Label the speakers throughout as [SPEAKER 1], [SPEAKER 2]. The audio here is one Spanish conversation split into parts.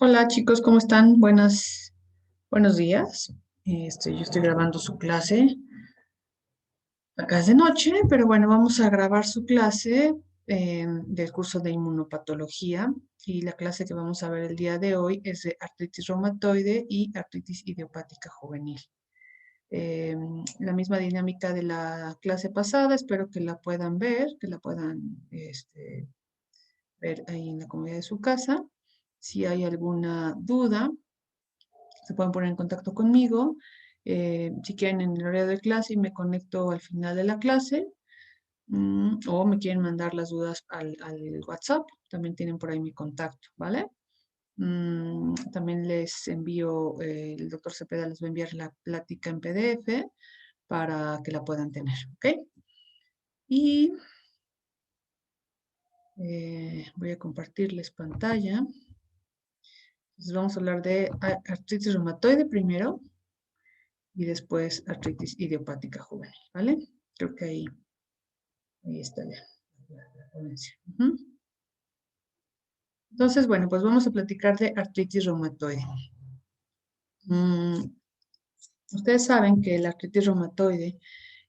[SPEAKER 1] Hola chicos, ¿cómo están? Buenos días. Yo estoy grabando su clase. Acá es de noche, pero bueno, vamos a grabar su clase del curso de inmunopatología. Y la clase que vamos a ver el día de hoy es de artritis reumatoide y artritis idiopática juvenil. Eh, la misma dinámica de la clase pasada, espero que la puedan ver, que la puedan ver ahí en la comodidad de su casa. Si hay alguna duda, se pueden poner en contacto conmigo. Si quieren en el horario de clase y me conecto al final de la clase, o me quieren mandar las dudas al WhatsApp, también tienen por ahí mi contacto, ¿vale? También les envío, el doctor Cepeda les va a enviar la plática en PDF para que la puedan tener, ¿ok? Y voy a compartirles pantalla. Entonces vamos a hablar de artritis reumatoide primero y después artritis idiopática juvenil, ¿vale? Creo que ahí está la ponencia. Ujú. Entonces, bueno, pues vamos a platicar de artritis reumatoide. Mm, Ustedes saben que la artritis reumatoide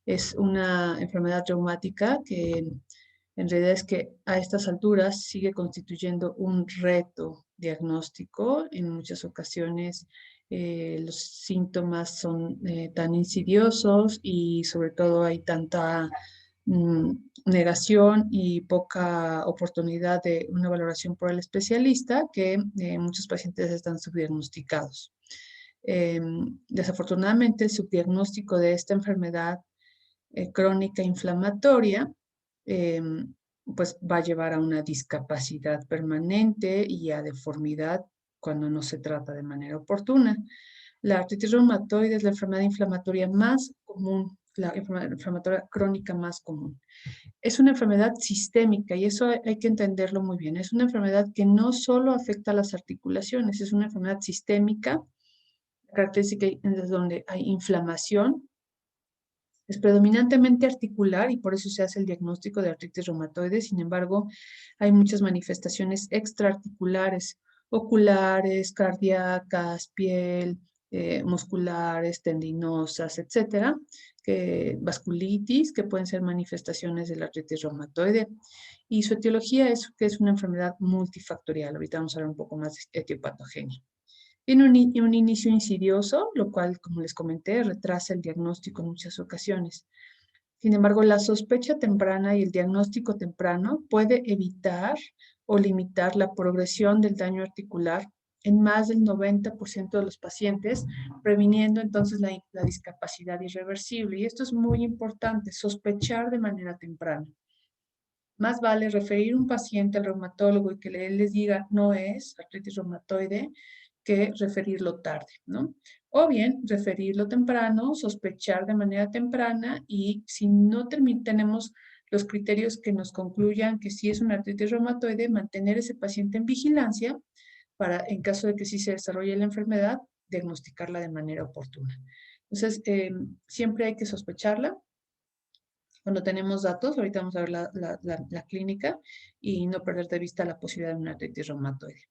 [SPEAKER 1] es una enfermedad reumática que en realidad es que a estas alturas sigue constituyendo un reto diagnóstico. En muchas ocasiones los síntomas son tan insidiosos y sobre todo hay tanta mm, negación y poca oportunidad de una valoración por el especialista que muchos pacientes están subdiagnosticados. Desafortunadamente, el subdiagnóstico de esta enfermedad crónica inflamatoria, eh, pues va a llevar a una discapacidad permanente y a deformidad cuando no se trata de manera oportuna. La artritis reumatoide es la enfermedad inflamatoria más común, la enfermedad inflamatoria crónica más común. Es una enfermedad sistémica y eso hay que entenderlo muy bien. Es una enfermedad que no solo afecta a las articulaciones, es una enfermedad sistémica, característica es donde hay inflamación, es predominantemente articular y por eso se hace el diagnóstico de artritis reumatoide. Sin embargo, hay muchas manifestaciones extraarticulares, oculares, cardíacas, piel, musculares, tendinosas, etcétera, vasculitis, que pueden ser manifestaciones de la artritis reumatoide. Y su etiología es que es una enfermedad multifactorial. Ahorita vamos a hablar un poco más de etiopatogenia. Tiene un inicio insidioso, lo cual, como les comenté, retrasa el diagnóstico en muchas ocasiones. Sin embargo, la sospecha temprana y el diagnóstico temprano puede evitar o limitar la progresión del daño articular en más del 90% de los pacientes, previniendo entonces la discapacidad irreversible. Y esto es muy importante, sospechar de manera temprana. Más vale referir un paciente al reumatólogo y que él les diga no es artritis reumatoide que referirlo tarde, ¿no? O bien referirlo temprano, sospechar de manera temprana y si no tenemos los criterios que nos concluyan que sí es una artritis reumatoide, mantener ese paciente en vigilancia para, en caso de que sí se desarrolle la enfermedad, diagnosticarla de manera oportuna. Entonces, siempre hay que sospecharla cuando tenemos datos. Ahorita vamos a ver la clínica y no perder de vista la posibilidad de una artritis reumatoide.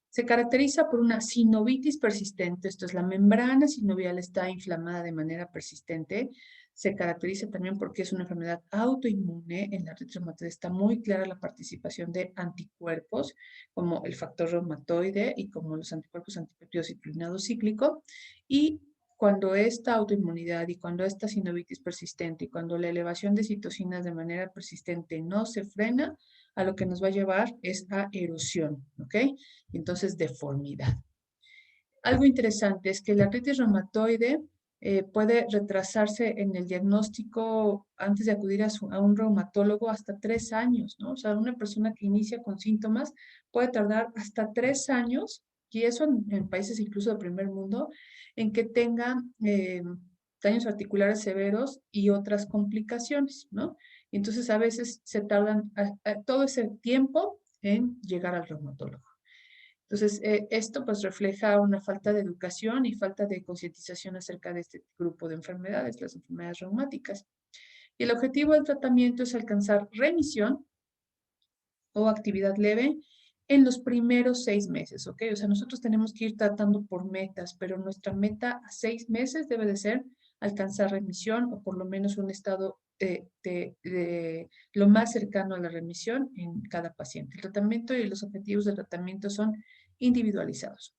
[SPEAKER 1] Se caracteriza por una sinovitis persistente, esto es, la membrana sinovial está inflamada de manera persistente. Se caracteriza también porque es una enfermedad autoinmune. En la artritis reumatoide está muy clara la participación de anticuerpos, como el factor reumatoide y como los anticuerpos antipeptídeos ciclinado cíclico. Y cuando esta autoinmunidad y cuando esta sinovitis persistente y cuando la elevación de citocinas de manera persistente no se frena, a lo que nos va a llevar es a erosión, ¿ok? Y entonces deformidad. Algo interesante es que la artritis reumatoide puede retrasarse en el diagnóstico antes de acudir a un reumatólogo hasta 3 años, ¿no? O sea, una persona que inicia con síntomas puede tardar hasta 3 años, y eso en países incluso de primer mundo, en que tenga daños articulares severos y otras complicaciones, ¿no? Y entonces a veces se tardan todo ese tiempo en llegar al reumatólogo. Entonces, esto pues refleja una falta de educación y falta de concientización acerca de este grupo de enfermedades, las enfermedades reumáticas. Y el objetivo del tratamiento es alcanzar remisión o actividad leve en los primeros 6 meses, ¿ok? O sea, nosotros tenemos que ir tratando por metas, pero nuestra meta a 6 meses debe de ser alcanzar remisión o por lo menos un estado de lo más cercano a la remisión en cada paciente. El tratamiento y los objetivos del tratamiento son individualizados.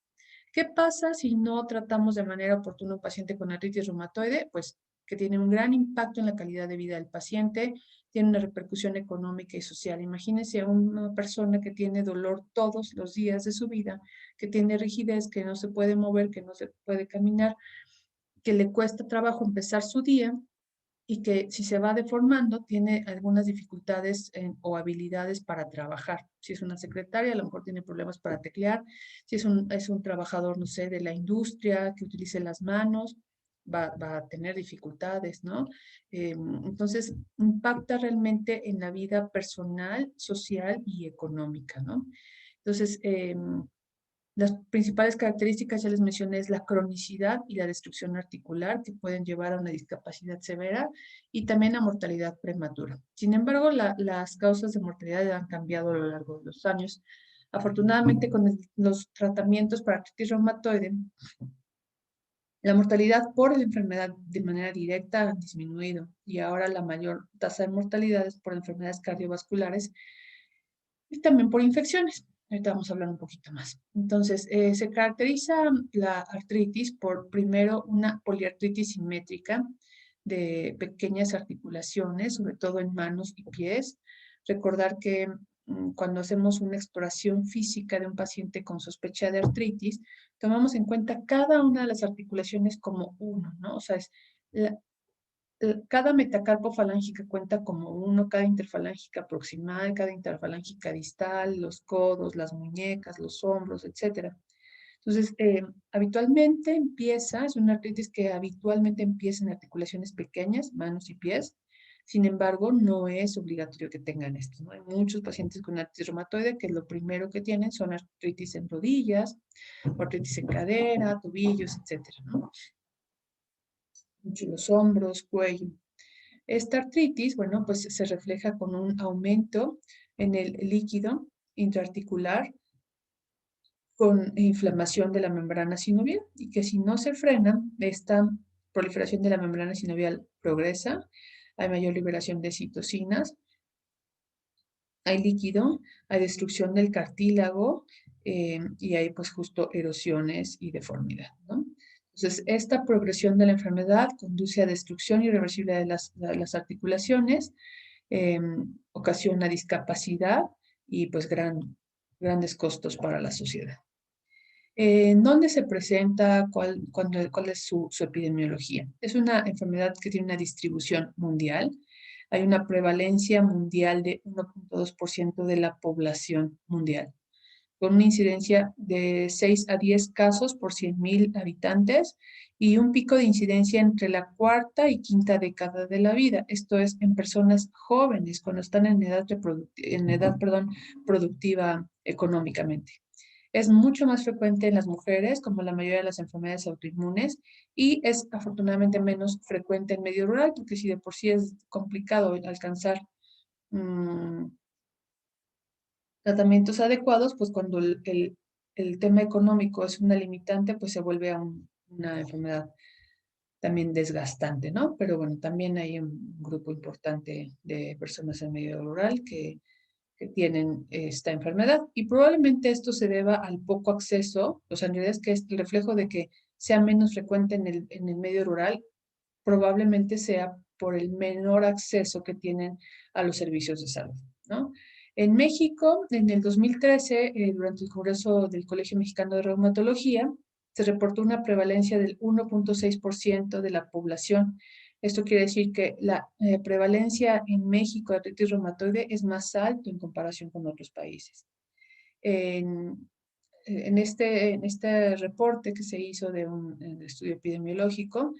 [SPEAKER 1] ¿Qué pasa si no tratamos de manera oportuna a un paciente con artritis reumatoide? Pues que tiene un gran impacto en la calidad de vida del paciente, tiene una repercusión económica y social. Imagínense a una persona que tiene dolor todos los días de su vida, que tiene rigidez, que no se puede mover, que no se puede caminar, que le cuesta trabajo empezar su día y que si se va deformando tiene algunas dificultades o habilidades para trabajar. Si es una secretaria, a lo mejor tiene problemas para teclear. Si es un trabajador, no sé, de la industria que utilice las manos, va a tener dificultades, ¿no? Entonces, impacta realmente en la vida personal, social y económica, ¿no? Entonces, las principales características, ya les mencioné, es la cronicidad y la destrucción articular que pueden llevar a una discapacidad severa y también a mortalidad prematura. Sin embargo, las causas de mortalidad han cambiado a lo largo de los años. Afortunadamente, con los tratamientos para artritis reumatoide, la mortalidad por la enfermedad de manera directa ha disminuido y ahora la mayor tasa de mortalidad es por enfermedades cardiovasculares y también por infecciones. Ahorita vamos a hablar un poquito más. Entonces, se caracteriza la artritis por, primero, una poliartritis simétrica de pequeñas articulaciones, sobre todo en manos y pies. Recordar que cuando hacemos una exploración física de un paciente con sospecha de artritis, tomamos en cuenta cada una de las articulaciones como uno, ¿no? O sea, es la, cada metacarpo falángica cuenta como uno, cada interfalángica proximal, cada interfalángica distal, los codos, las muñecas, los hombros, etcétera. Entonces, habitualmente empieza, es una artritis que habitualmente empieza en articulaciones pequeñas, manos y pies. Sin embargo, no es obligatorio que tengan esto, ¿no? Hay muchos pacientes con artritis reumatoide que lo primero que tienen son artritis en rodillas, o artritis en cadera, tobillos, etcétera, ¿no? Mucho los hombros, cuello. Esta artritis, bueno, pues se refleja con un aumento en el líquido intraarticular con inflamación de la membrana sinovial y que si no se frena, esta proliferación de la membrana sinovial progresa, hay mayor liberación de citocinas, hay líquido, hay destrucción del cartílago y hay pues justo erosiones y deformidad, ¿no? Entonces, esta progresión de la enfermedad conduce a destrucción irreversible de las articulaciones, eh, ocasiona discapacidad y pues grandes costos para la sociedad. ¿En dónde se presenta? ¿Cuál es su epidemiología? Es una enfermedad que tiene una distribución mundial. Hay una prevalencia mundial de 1.2% de la población mundial, con una incidencia de 6 a 10 casos por 100.000 habitantes y un pico de incidencia entre la cuarta y quinta década de la vida. Esto es en personas jóvenes, cuando están perdón, productiva económicamente. Es mucho más frecuente en las mujeres, como la mayoría de las enfermedades autoinmunes, y es afortunadamente menos frecuente en medio rural, porque si de por sí es complicado alcanzar mmm, tratamientos adecuados, pues cuando el tema económico es una limitante, pues se vuelve a una enfermedad también desgastante, ¿no? Pero bueno, también hay un grupo importante de personas en medio rural que tienen esta enfermedad y probablemente esto se deba al poco acceso, o sea, en realidad es que es el reflejo de que sea menos frecuente en el medio rural, probablemente sea por el menor acceso que tienen a los servicios de salud, ¿no? En México, en el 2013, durante el Congreso del Colegio Mexicano de Reumatología, se reportó una prevalencia del 1.6% de la población. Esto quiere decir que la prevalencia en México de artritis reumatoide es más alto en comparación con otros países. En este reporte que se hizo de un estudio epidemiológico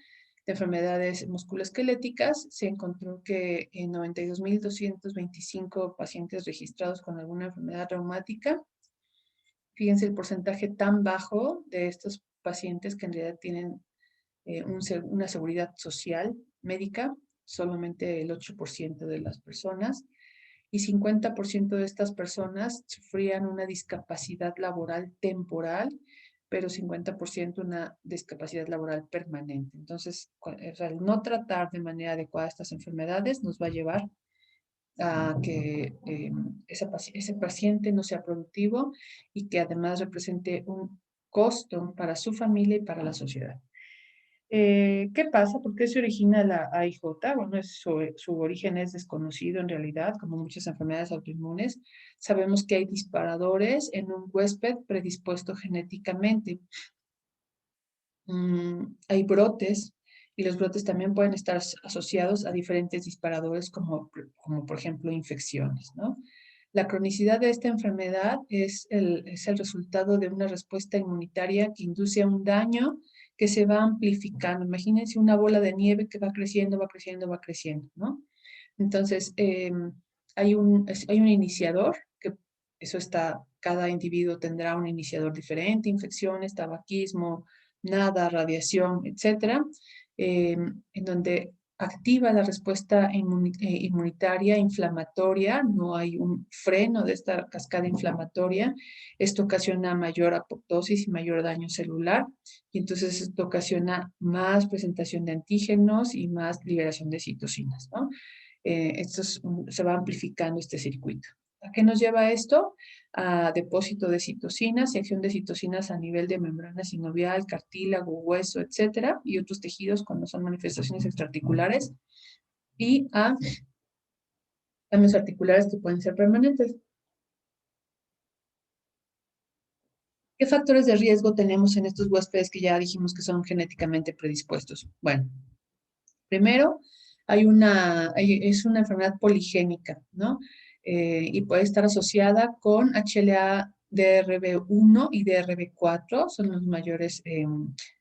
[SPEAKER 1] de enfermedades musculoesqueléticas, se encontró que en 92.225 pacientes registrados con alguna enfermedad reumática, fíjense el porcentaje tan bajo de estos pacientes que en realidad tienen una seguridad social médica, solamente el 8% de las personas. y 50% de estas personas sufrían una discapacidad laboral temporal, pero 50% una discapacidad laboral permanente. Entonces, o sea, el no tratar de manera adecuada estas enfermedades nos va a llevar a que ese paciente no sea productivo y que además represente un costo para su familia y para la sociedad. ¿Qué pasa? ¿Por qué se origina la AIJ? Bueno, su origen es desconocido en realidad, como muchas enfermedades autoinmunes. Sabemos que hay disparadores en un huésped predispuesto genéticamente. Hay brotes y los brotes también pueden estar asociados a diferentes disparadores como por ejemplo infecciones, ¿no? La cronicidad de esta enfermedad es el resultado de una respuesta inmunitaria que induce a un daño que se va amplificando. Imagínense una bola de nieve que va creciendo, va creciendo, va creciendo, ¿no? Entonces, hay un iniciador, que eso está, cada individuo tendrá un iniciador diferente, infecciones, tabaquismo, nada, radiación, etcétera, en donde activa la respuesta inmunitaria inflamatoria, no hay un freno de esta cascada inflamatoria, esto ocasiona mayor apoptosis y mayor daño celular, y entonces esto ocasiona más presentación de antígenos y más liberación de citocinas, ¿no? Se va amplificando este circuito. ¿A qué nos lleva esto? A depósito de citocinas y acción de citocinas a nivel de membrana sinovial, cartílago, hueso, etcétera, y otros tejidos cuando son manifestaciones extraarticulares, y a cambios articulares que pueden ser permanentes. ¿Qué factores de riesgo tenemos en estos huéspedes que ya dijimos que son genéticamente predispuestos? Bueno, primero, es una enfermedad poligénica, ¿no? Y puede estar asociada con HLA-DRB1 y DRB4, son los mayores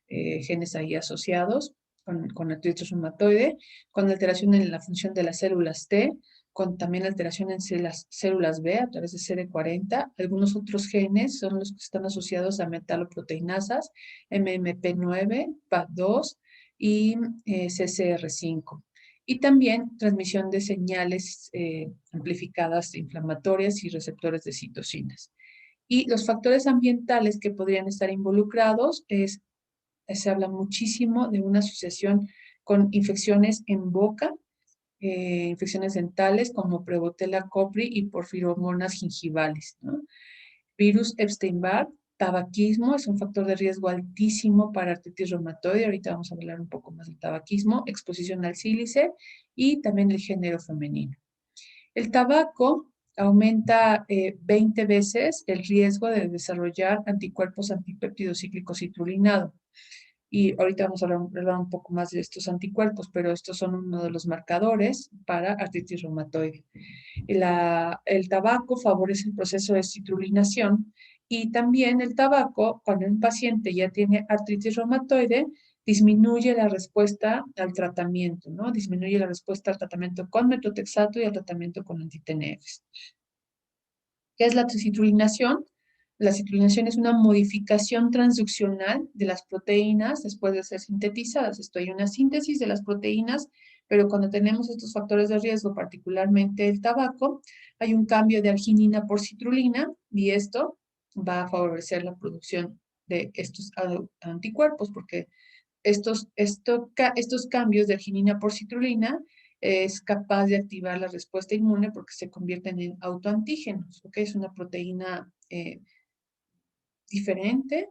[SPEAKER 1] genes ahí asociados con artritis reumatoide, con alteración en la función de las células T, con también alteración en las células B a través de CD40. Algunos otros genes son los que están asociados a metaloproteinasas, MMP9, PAD2, y CCR5. Y también transmisión de señales amplificadas inflamatorias y receptores de citocinas. Y los factores ambientales que podrían estar involucrados se habla muchísimo de una asociación con infecciones en boca, infecciones dentales como Prevotella copri y porfiromonas gingivales, ¿no? Virus Epstein-Barr, tabaquismo es un factor de riesgo altísimo para artritis reumatoide. Ahorita vamos a hablar un poco más del tabaquismo, exposición al sílice y también el género femenino. El tabaco aumenta 20 veces el riesgo de desarrollar anticuerpos antipéptido cíclico citrulinado. Y ahorita vamos a hablar un poco más de estos anticuerpos, pero estos son uno de los marcadores para artritis reumatoide. El tabaco favorece el proceso de citrulinación y también el tabaco, cuando un paciente ya tiene artritis reumatoide, disminuye la respuesta al tratamiento, ¿no? Disminuye la respuesta al tratamiento con metotrexato y al tratamiento con anti-TNFs. ¿Qué es la citrulinación? La citrulinación es una modificación transduccional de las proteínas después de ser sintetizadas. Esto hay una síntesis de las proteínas, pero cuando tenemos estos factores de riesgo, particularmente el tabaco, hay un cambio de arginina por citrulina y esto va a favorecer la producción de estos anticuerpos, porque estos cambios de arginina por citrulina es capaz de activar la respuesta inmune porque se convierten en autoantígenos, ¿ok? Es una proteína diferente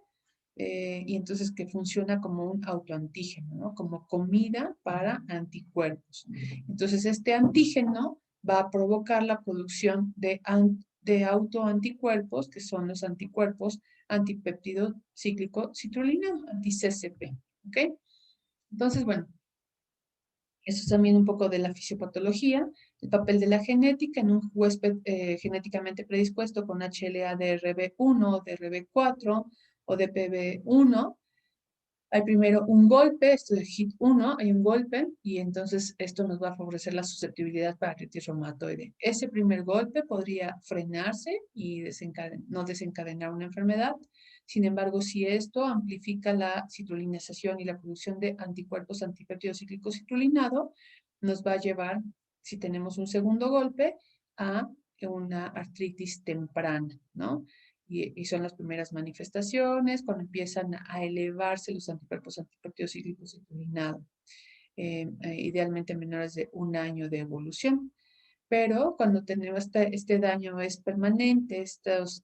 [SPEAKER 1] y entonces que funciona como un autoantígeno, ¿no? Como comida para anticuerpos. Entonces este antígeno va a provocar la producción de autoanticuerpos, que son los anticuerpos antipéptido cíclico citrulinado, anti-CCP, ¿ok? Entonces, bueno, eso es también un poco de la fisiopatología, el papel de la genética en un huésped genéticamente predispuesto con HLA-DRB1, DRB4 o DPB1. Hay primero un golpe, esto es HIT 1, hay un golpe y entonces esto nos va a favorecer la susceptibilidad para artritis reumatoide. Ese primer golpe podría frenarse y no desencadenar una enfermedad. Sin embargo, si esto amplifica la citrulinización y la producción de anticuerpos antipéptido cíclico citrulinado, nos va a llevar, si tenemos un segundo golpe, a una artritis temprana, ¿no? Y son las primeras manifestaciones cuando empiezan a elevarse los anticuerpos antipéptidos y glicositolinado, idealmente menores de 1 año de evolución. Pero cuando tenemos este daño es permanente, estos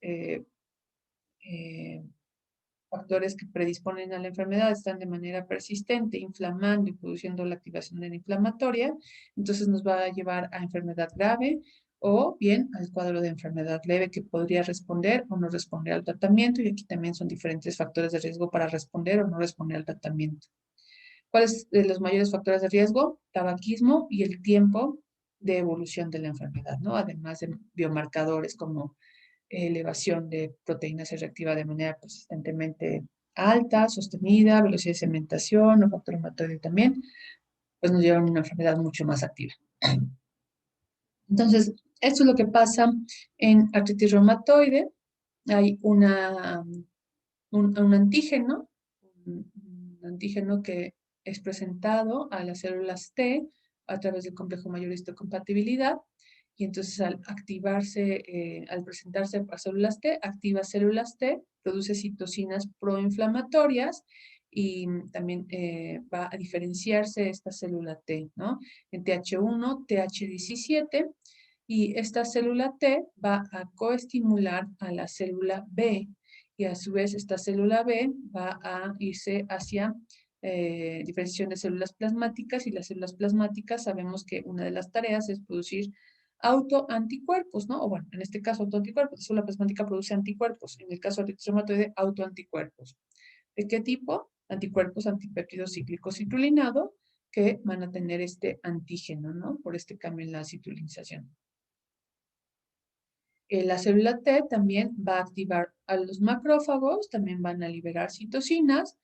[SPEAKER 1] factores que predisponen a la enfermedad están de manera persistente, inflamando y produciendo la activación de la inflamatoria, entonces nos va a llevar a enfermedad grave o bien al cuadro de enfermedad leve que podría responder o no responder al tratamiento, y aquí también son diferentes factores de riesgo para responder o no responder al tratamiento. ¿Cuáles son los mayores factores de riesgo? Tabaquismo y el tiempo de evolución de la enfermedad, ¿no? Además de biomarcadores como elevación de proteína C reactiva de manera persistentemente alta, sostenida, velocidad de segmentación o factor reumatoide también, pues nos llevan a una enfermedad mucho más activa. Entonces, esto es lo que pasa en artritis reumatoide. Hay un antígeno, un antígeno que es presentado a las células T a través del complejo mayor de histocompatibilidad, y entonces al activarse, al presentarse a células T, activa células T, produce citocinas proinflamatorias y también va a diferenciarse esta célula T, ¿no? En TH1, TH17, y esta célula T va a coestimular a la célula B, y a su vez esta célula B va a irse hacia diferenciación de células plasmáticas, y las células plasmáticas sabemos que una de las tareas es producir autoanticuerpos, ¿no? O bueno, en este caso autoanticuerpos, la célula plasmática produce anticuerpos, en el caso de artritis reumatoide, autoanticuerpos. ¿De qué tipo? Anticuerpos antipéptidos cíclicos citrulinado, que van a tener este antígeno, ¿no? Por este cambio en la citrulinización. La célula T también va a activar a los macrófagos, también van a liberar citocinas,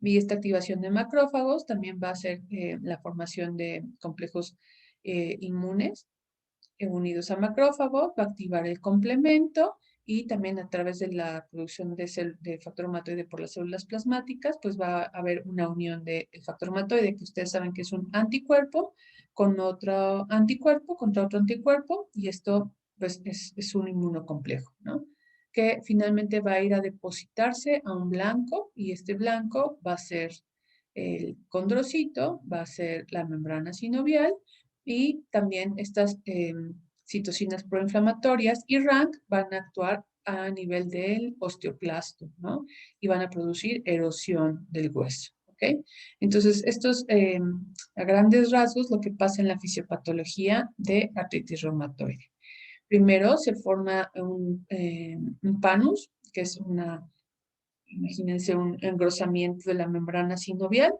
[SPEAKER 1] y esta activación de macrófagos también va a hacer la formación de complejos inmunes unidos a macrófagos, va a activar el complemento, y también a través de la producción de factor reumatoide por las células plasmáticas, pues va a haber una unión del factor reumatoide, que ustedes saben que es un anticuerpo, con otro anticuerpo, contra otro anticuerpo, y esto pues es un inmunocomplejo, ¿no? Que finalmente va a ir a depositarse a un blanco, y este blanco va a ser el condrocito, va a ser la membrana sinovial, y también estas citocinas proinflamatorias y RANK van a actuar a nivel del osteoclasto, ¿no? Y van a producir erosión del hueso, ¿ok? Entonces, esto es a grandes rasgos lo que pasa en la fisiopatología de artritis reumatoide. Primero se forma un panus, que es imagínense, un engrosamiento de la membrana sinovial,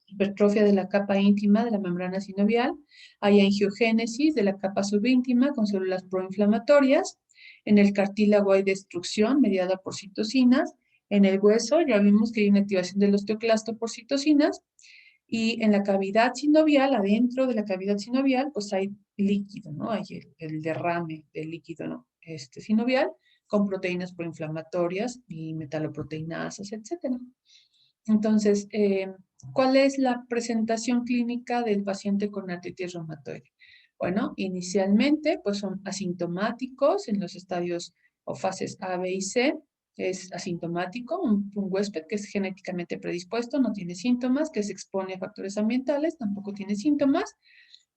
[SPEAKER 1] hipertrofia de la capa íntima de la membrana sinovial, hay angiogénesis de la capa subíntima con células proinflamatorias, en el cartílago hay destrucción mediada por citocinas, en el hueso ya vimos que hay una activación del osteoclasto por citocinas, y en la cavidad sinovial, adentro de la cavidad sinovial, pues hay líquido, ¿no? Hay el derrame del líquido, ¿no? Sinovial, con proteínas proinflamatorias y metaloproteinasas, etcétera. Entonces, ¿cuál es la presentación clínica del paciente con artritis reumatoide? Bueno, inicialmente, pues son asintomáticos en los estadios o fases A, B y C. Es asintomático, un huésped que es genéticamente predispuesto, no tiene síntomas, que se expone a factores ambientales, tampoco tiene síntomas,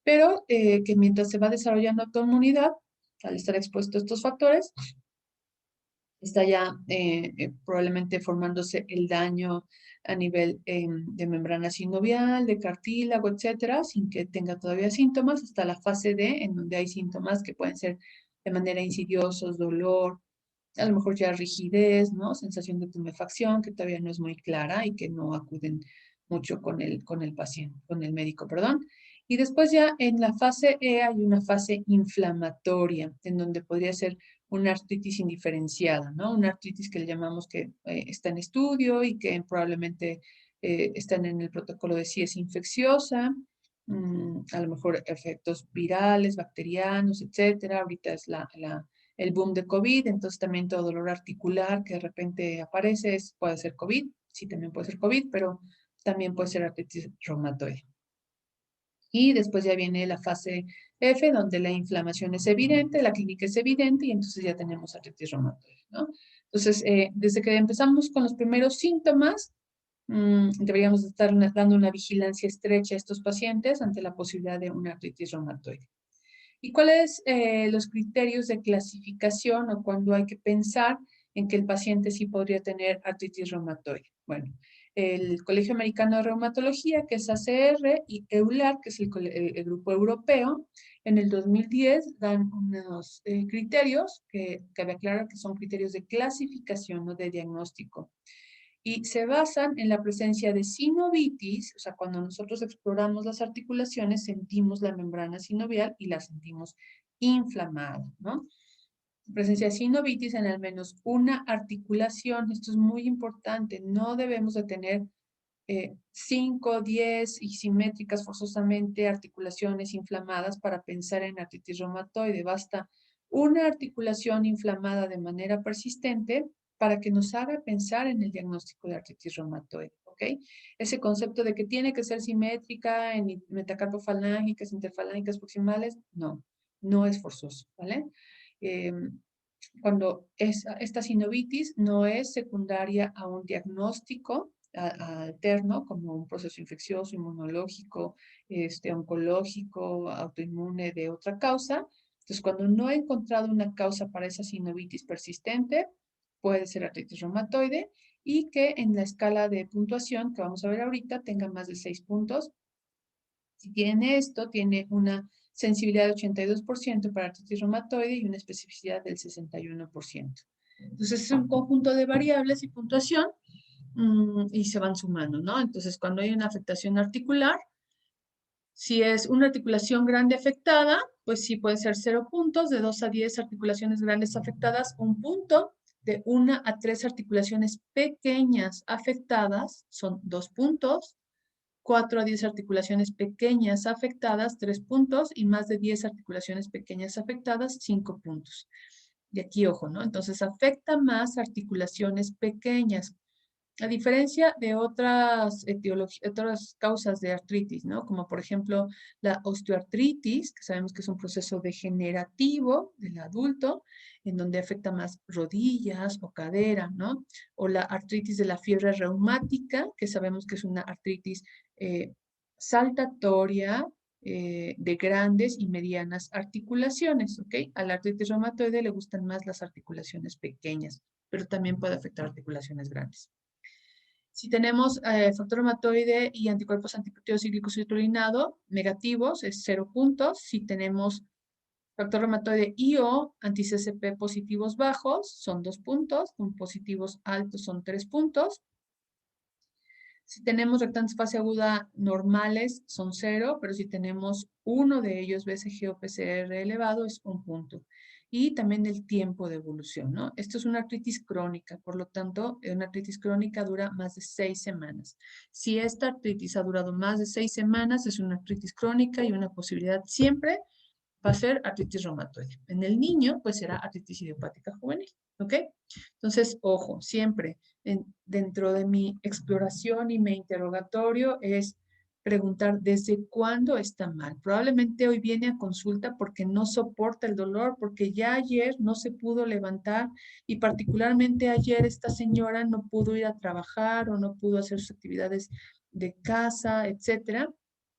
[SPEAKER 1] pero que mientras se va desarrollando autoinmunidad, al estar expuesto a estos factores, está ya probablemente formándose el daño a nivel de membrana sinovial, de cartílago, etcétera, sin que tenga todavía síntomas, hasta la fase D, en donde hay síntomas que pueden ser de manera insidiosos, dolor, a lo mejor ya rigidez, ¿no? Sensación de tumefacción, que todavía no es muy clara y que no acuden mucho con el paciente, con el médico, perdón. Y después ya en la fase E hay una fase inflamatoria, en donde podría ser una artritis indiferenciada, ¿no? Una artritis que le llamamos que está en estudio y que probablemente están en el protocolo de si es infecciosa, a lo mejor efectos virales, bacterianos, etcétera. Ahorita es el boom de COVID, entonces también todo dolor articular que de repente aparece puede ser COVID, sí, también puede ser COVID, pero también puede ser artritis reumatoide. Y después ya viene la fase F, donde la inflamación es evidente, la clínica es evidente y entonces ya tenemos artritis reumatoide, ¿no? Entonces, desde que empezamos con los primeros síntomas, deberíamos estar dando una vigilancia estrecha a estos pacientes ante la posibilidad de una artritis reumatoide. ¿Y cuáles los criterios de clasificación o cuando hay que pensar en que el paciente sí podría tener artritis reumatoide? Bueno, el Colegio Americano de Reumatología, que es ACR, y EULAR, que es el grupo europeo, en el 2010 dan unos criterios que cabe aclarar que son criterios de clasificación, no de diagnóstico. Y se basan en la presencia de sinovitis, o sea, cuando nosotros exploramos las articulaciones, sentimos la membrana sinovial y la sentimos inflamada, ¿no? Presencia de sinovitis en al menos una articulación, esto es muy importante, no debemos de tener 5, 10 y simétricas forzosamente articulaciones inflamadas para pensar en artritis reumatoide. Basta una articulación inflamada de manera persistente para que nos haga pensar en el diagnóstico de artritis reumatoide, ¿ok? Ese concepto de que tiene que ser simétrica en metacarpofalángicas, interfalángicas proximales, no, no es forzoso, ¿vale? Eh, cuando esta sinovitis no es secundaria a un diagnóstico alterno, como un proceso infeccioso, inmunológico, oncológico, autoinmune de otra causa. Entonces, cuando no he encontrado una causa para esa sinovitis persistente, puede ser artritis reumatoide y que en la escala de puntuación que vamos a ver ahorita tenga más de 6 puntos. Si tiene esto, tiene una sensibilidad de 82% para artritis reumatoide y una especificidad del 61%. Entonces, es un conjunto de variables y puntuación y se van sumando, ¿no? Entonces, cuando hay una afectación articular, si es una articulación grande afectada, pues sí puede ser 0 puntos, de 2 a 10 articulaciones grandes afectadas, 1 punto, de 1 a 3 articulaciones pequeñas afectadas, son 2 puntos, 4 a 10 articulaciones pequeñas afectadas, 3 puntos, y más de 10 articulaciones pequeñas afectadas, 5 puntos. Y aquí, ojo, ¿no? Entonces, afecta más articulaciones pequeñas, a diferencia de otras causas de artritis, ¿no? Como por ejemplo la osteoartritis, que sabemos que es un proceso degenerativo del adulto, en donde afecta más rodillas o cadera, ¿no? O la artritis de la fiebre reumática, que sabemos que es una artritis eh, saltatoria de grandes y medianas articulaciones, ¿ok? A la artritis reumatoide le gustan más las articulaciones pequeñas, pero también puede afectar articulaciones grandes. Si tenemos factor reumatoide y anticuerpos antiproteicos y glicosilicolinado negativos, es 0 puntos. Si tenemos factor reumatoide y o anti-CCP positivos bajos, son 2 puntos. Con positivos altos son 3 puntos. Si tenemos reactantes fase aguda normales, son 0, pero si tenemos uno de ellos, BCG o PCR elevado, es 1 punto. Y también el tiempo de evolución, ¿no? Esto es una artritis crónica, por lo tanto, una artritis crónica dura más de 6 semanas. Si esta artritis ha durado más de 6 semanas, es una artritis crónica y una posibilidad siempre va a ser artritis reumatoide. En el niño, pues será artritis idiopática juvenil, ¿ok? Entonces, ojo, siempre dentro de mi exploración y mi interrogatorio es preguntar desde cuándo está mal. Probablemente hoy viene a consulta porque no soporta el dolor, porque ya ayer no se pudo levantar y particularmente ayer esta señora no pudo ir a trabajar o no pudo hacer sus actividades de casa, etcétera,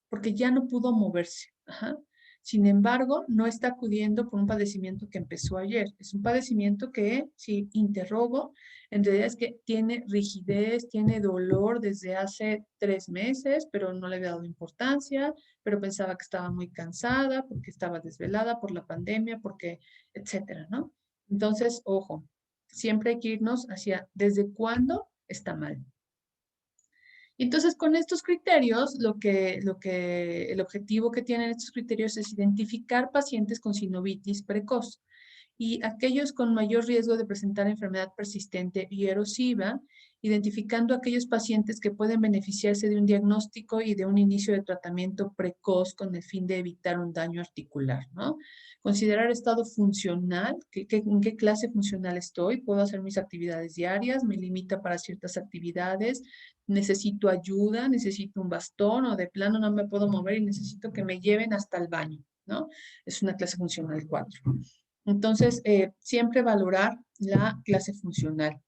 [SPEAKER 1] porque ya no pudo moverse. Ajá. Sin embargo, no está acudiendo por un padecimiento que empezó ayer. Es un padecimiento que, si interrogo, en realidad es que tiene rigidez, tiene dolor desde hace 3 meses, pero no le había dado importancia, pero pensaba que estaba muy cansada, porque estaba desvelada por la pandemia, porque, etcétera, ¿no? Entonces, ojo, siempre hay que irnos hacia desde cuándo está mal. Entonces, con estos criterios, el objetivo que tienen estos criterios es identificar pacientes con sinovitis precoz y aquellos con mayor riesgo de presentar enfermedad persistente y erosiva, identificando aquellos pacientes que pueden beneficiarse de un diagnóstico y de un inicio de tratamiento precoz con el fin de evitar un daño articular, ¿no? Considerar estado funcional, en qué clase funcional estoy, puedo hacer mis actividades diarias, me limita para ciertas actividades, necesito ayuda, necesito un bastón o de plano no me puedo mover y necesito que me lleven hasta el baño, ¿no? Es una clase funcional 4. Entonces, siempre valorar la clase funcional.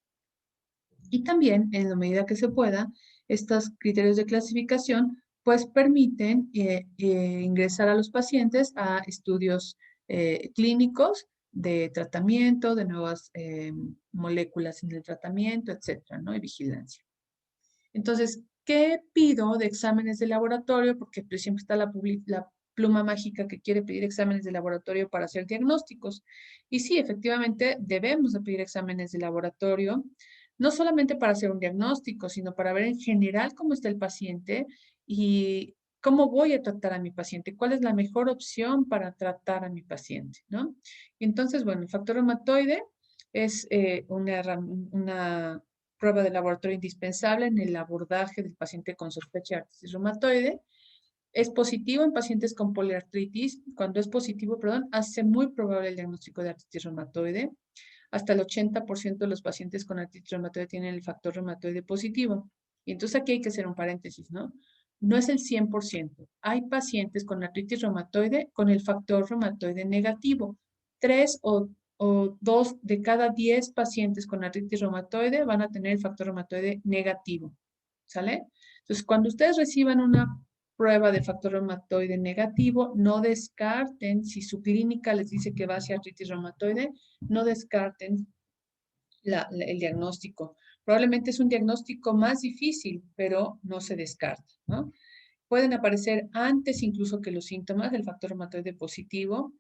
[SPEAKER 1] Y también, en la medida que se pueda, estos criterios de clasificación pues permiten ingresar a los pacientes a estudios clínicos de tratamiento, de nuevas moléculas en el tratamiento, etcétera, ¿no? Y vigilancia. Entonces, ¿qué pido de exámenes de laboratorio? Porque pues, siempre está la pluma mágica que quiere pedir exámenes de laboratorio para hacer diagnósticos. Y sí, efectivamente, debemos de pedir exámenes de laboratorio, no solamente para hacer un diagnóstico, sino para ver en general cómo está el paciente y cómo voy a tratar a mi paciente, cuál es la mejor opción para tratar a mi paciente, ¿no? Y entonces, bueno, el factor reumatoide es una prueba de laboratorio indispensable en el abordaje del paciente con sospecha de artritis reumatoide. Es positivo en pacientes con poliartritis. Cuando es positivo, perdón, hace muy probable el diagnóstico de artritis reumatoide. Hasta el 80% de los pacientes con artritis reumatoide tienen el factor reumatoide positivo. Y entonces aquí hay que hacer un paréntesis, ¿no? No es el 100%. Hay pacientes con artritis reumatoide con el factor reumatoide negativo. 3 o 2 de cada 10 pacientes con artritis reumatoide van a tener el factor reumatoide negativo. ¿Sale? Entonces, cuando ustedes reciban una prueba de factor reumatoide negativo, no descarten, si su clínica les dice que va hacia artritis reumatoide, no descarten el diagnóstico. Probablemente es un diagnóstico más difícil, pero no se descarta, ¿no? Pueden aparecer antes incluso que los síntomas del factor reumatoide positivo,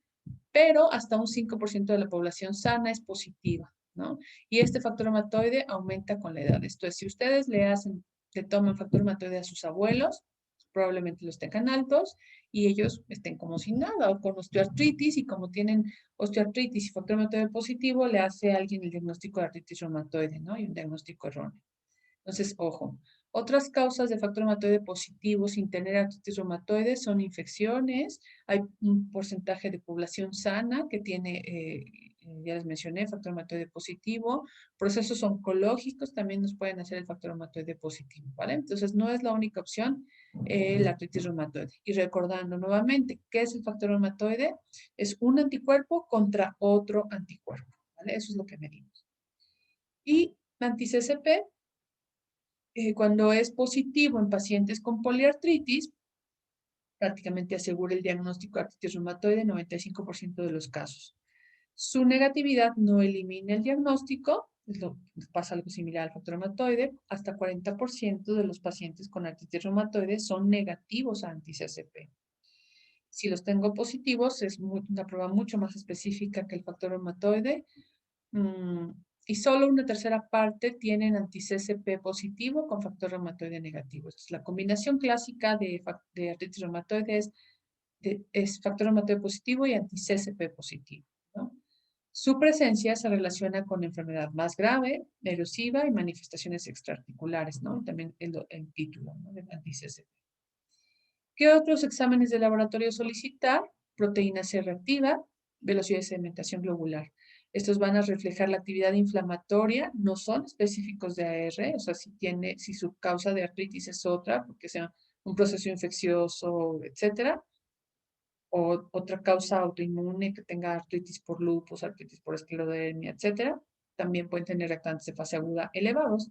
[SPEAKER 1] pero hasta un 5% de la población sana es positiva, ¿no? Y este factor reumatoide aumenta con la edad. Esto es, si ustedes le toman factor reumatoide a sus abuelos, probablemente los tengan altos y ellos estén como sin nada o con osteoartritis y como tienen osteoartritis y factor reumatoide positivo, le hace a alguien el diagnóstico de artritis reumatoide, ¿no? Y un diagnóstico erróneo. Entonces, ojo. Otras causas de factor reumatoide positivo sin tener artritis reumatoide son infecciones. Hay un porcentaje de población sana que tiene, ya les mencioné, factor reumatoide positivo. Procesos oncológicos también nos pueden hacer el factor reumatoide positivo, ¿vale? Entonces, no es la única opción la artritis reumatoide. Y recordando nuevamente, ¿qué es el factor reumatoide? Es un anticuerpo contra otro anticuerpo, ¿vale? Eso es lo que medimos. Y anti-CCP cuando es positivo en pacientes con poliartritis, prácticamente asegura el diagnóstico de artritis reumatoide en 95% de los casos. Su negatividad no elimina el diagnóstico, pasa algo similar al factor reumatoide, hasta 40% de los pacientes con artritis reumatoide son negativos a anti-CCP. Si los tengo positivos, es una prueba mucho más específica que el factor reumatoide. Y solo una tercera parte tienen anti-CCP positivo con factor reumatoide negativo. Entonces, la combinación clásica de artritis reumatoide es factor reumatoide positivo y anti-CCP positivo, ¿no? Su presencia se relaciona con enfermedad más grave, erosiva y manifestaciones extraarticulares, ¿no? También el título, ¿no? De anti-CCP. ¿Qué otros exámenes de laboratorio solicitar? Proteína C reactiva, velocidad de sedimentación globular. Estos van a reflejar la actividad inflamatoria, no son específicos de AR, o sea, si su causa de artritis es otra, porque sea un proceso infeccioso, etcétera, o otra causa autoinmune que tenga artritis por lupus, artritis por esclerodermia, etcétera, también pueden tener reactantes de fase aguda elevados.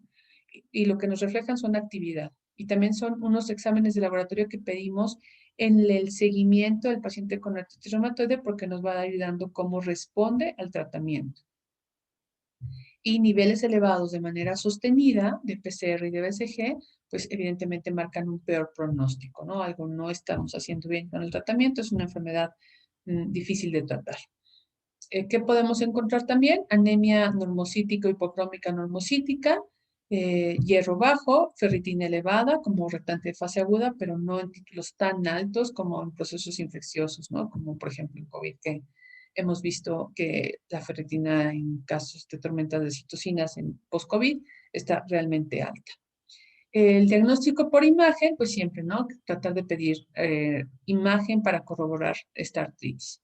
[SPEAKER 1] Y lo que nos reflejan son actividad. Y también son unos exámenes de laboratorio que pedimos en el seguimiento del paciente con artritis reumatoide porque nos va ayudando cómo responde al tratamiento. Y niveles elevados de manera sostenida de PCR y de BCG, pues evidentemente marcan un peor pronóstico, ¿no? Algo no estamos haciendo bien con el tratamiento, es una enfermedad difícil de tratar. ¿Qué podemos encontrar también? Anemia normocítica, hipocrómica normocítica, hierro bajo, ferritina elevada como reactante de fase aguda, pero no en títulos tan altos como en procesos infecciosos, ¿no? Como por ejemplo en COVID, que hemos visto que la ferritina en casos de tormentas de citocinas en post-COVID está realmente alta. El diagnóstico por imagen, pues siempre, ¿no? Tratar de pedir imagen para corroborar esta artritis.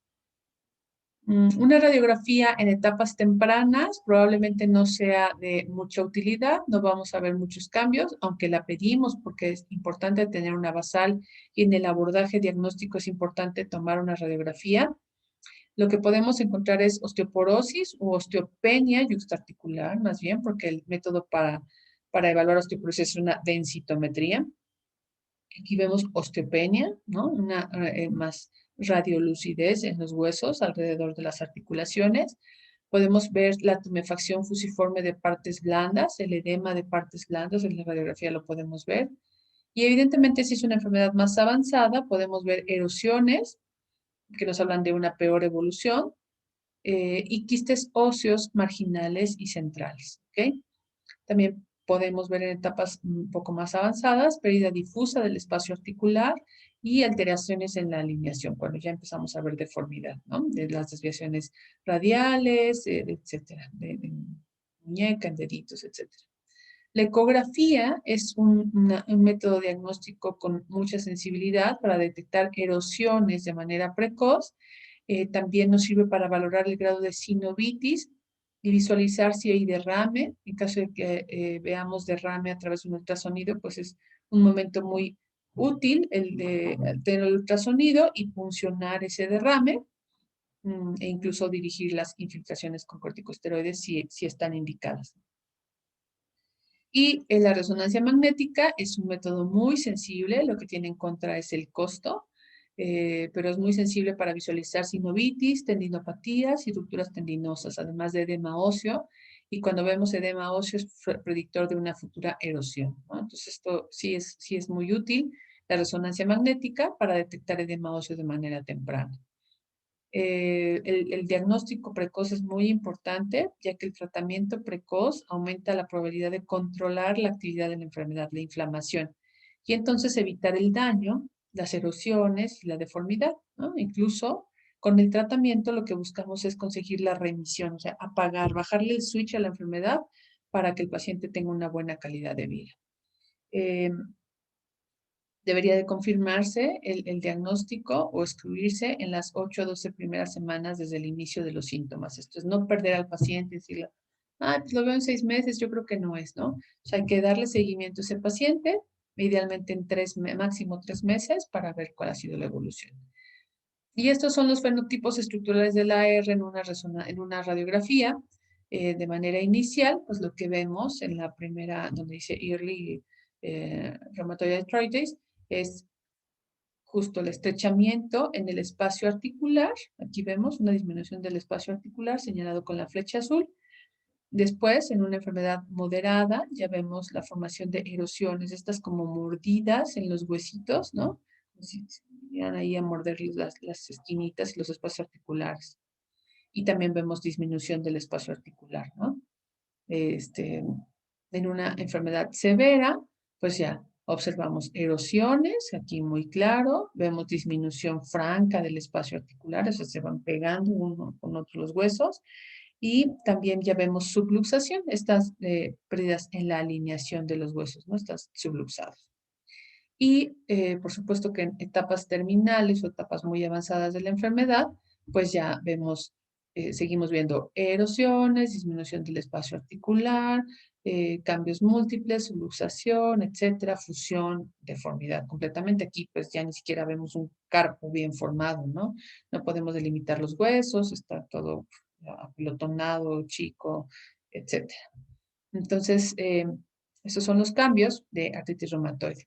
[SPEAKER 1] Una radiografía en etapas tempranas probablemente no sea de mucha utilidad, no vamos a ver muchos cambios, aunque la pedimos porque es importante tener una basal y en el abordaje diagnóstico es importante tomar una radiografía. Lo que podemos encontrar es osteoporosis u osteopenia yuxtaarticular, más bien, porque el método para evaluar osteoporosis es una densitometría. Aquí vemos osteopenia, ¿no? Una más radiolucidez en los huesos alrededor de las articulaciones. Podemos ver la tumefacción fusiforme de partes blandas, el edema de partes blandas, en la radiografía lo podemos ver. Y evidentemente, si es una enfermedad más avanzada, podemos ver erosiones que nos hablan de una peor evolución y quistes óseos marginales y centrales, ¿ok? También podemos ver en etapas un poco más avanzadas, pérdida difusa del espacio articular y alteraciones en la alineación, cuando ya empezamos a ver deformidad, ¿no? De las desviaciones radiales, etcétera, de muñeca, en deditos, etcétera. La ecografía es un método diagnóstico con mucha sensibilidad para detectar erosiones de manera precoz. También nos sirve para valorar el grado de sinovitis y visualizar si hay derrame. En caso de que veamos derrame a través de un ultrasonido, pues es un momento muy útil el de tener el ultrasonido y funcionar ese derrame e incluso dirigir las infiltraciones con corticosteroides si están indicadas. Y la resonancia magnética es un método muy sensible, lo que tiene en contra es el costo, pero es muy sensible para visualizar sinovitis, tendinopatías y rupturas tendinosas, además de edema óseo. Y cuando vemos edema óseo es predictor de una futura erosión, ¿no? Entonces esto sí es muy útil, la resonancia magnética, para detectar edema óseo de manera temprana. El diagnóstico precoz es muy importante, ya que el tratamiento precoz aumenta la probabilidad de controlar la actividad de la enfermedad, la inflamación, y entonces evitar el daño, las erosiones y la deformidad, ¿no? Incluso con el tratamiento lo que buscamos es conseguir la remisión, o sea, apagar, bajarle el switch a la enfermedad para que el paciente tenga una buena calidad de vida. Eh, Debería de confirmarse el diagnóstico o excluirse en las 8 a 12 primeras semanas desde el inicio de los síntomas. Esto es no perder al paciente y decirle, pues lo veo en 6 meses, yo creo que no es, ¿no? O sea, hay que darle seguimiento a ese paciente, idealmente en máximo 3 meses, para ver cuál ha sido la evolución. Y estos son los fenotipos estructurales del AR en una radiografía. De manera inicial, pues lo que vemos en la primera, donde dice Early Rheumatoid Arthritis, es justo el estrechamiento en el espacio articular. Aquí vemos una disminución del espacio articular señalado con la flecha azul. Después, en una enfermedad moderada, ya vemos la formación de erosiones, estas como mordidas en los huesitos, ¿no? Como si iban ahí a morder las esquinitas y los espacios articulares. Y también vemos disminución del espacio articular, ¿no? En una enfermedad severa, pues ya observamos erosiones, aquí muy claro, vemos disminución franca del espacio articular, o sea, se van pegando uno con otro los huesos, y también ya vemos subluxación, estas pérdidas en la alineación de los huesos, ¿no? Estas subluxados. Y por supuesto que en etapas terminales o etapas muy avanzadas de la enfermedad, pues ya vemos, seguimos viendo erosiones, disminución del espacio articular, cambios múltiples, subluxación, etcétera, fusión, deformidad. Completamente aquí, pues ya ni siquiera vemos un carpo bien formado, ¿no? No podemos delimitar los huesos, está todo apelotonado, chico, etcétera. Entonces, esos son los cambios de artritis reumatoide.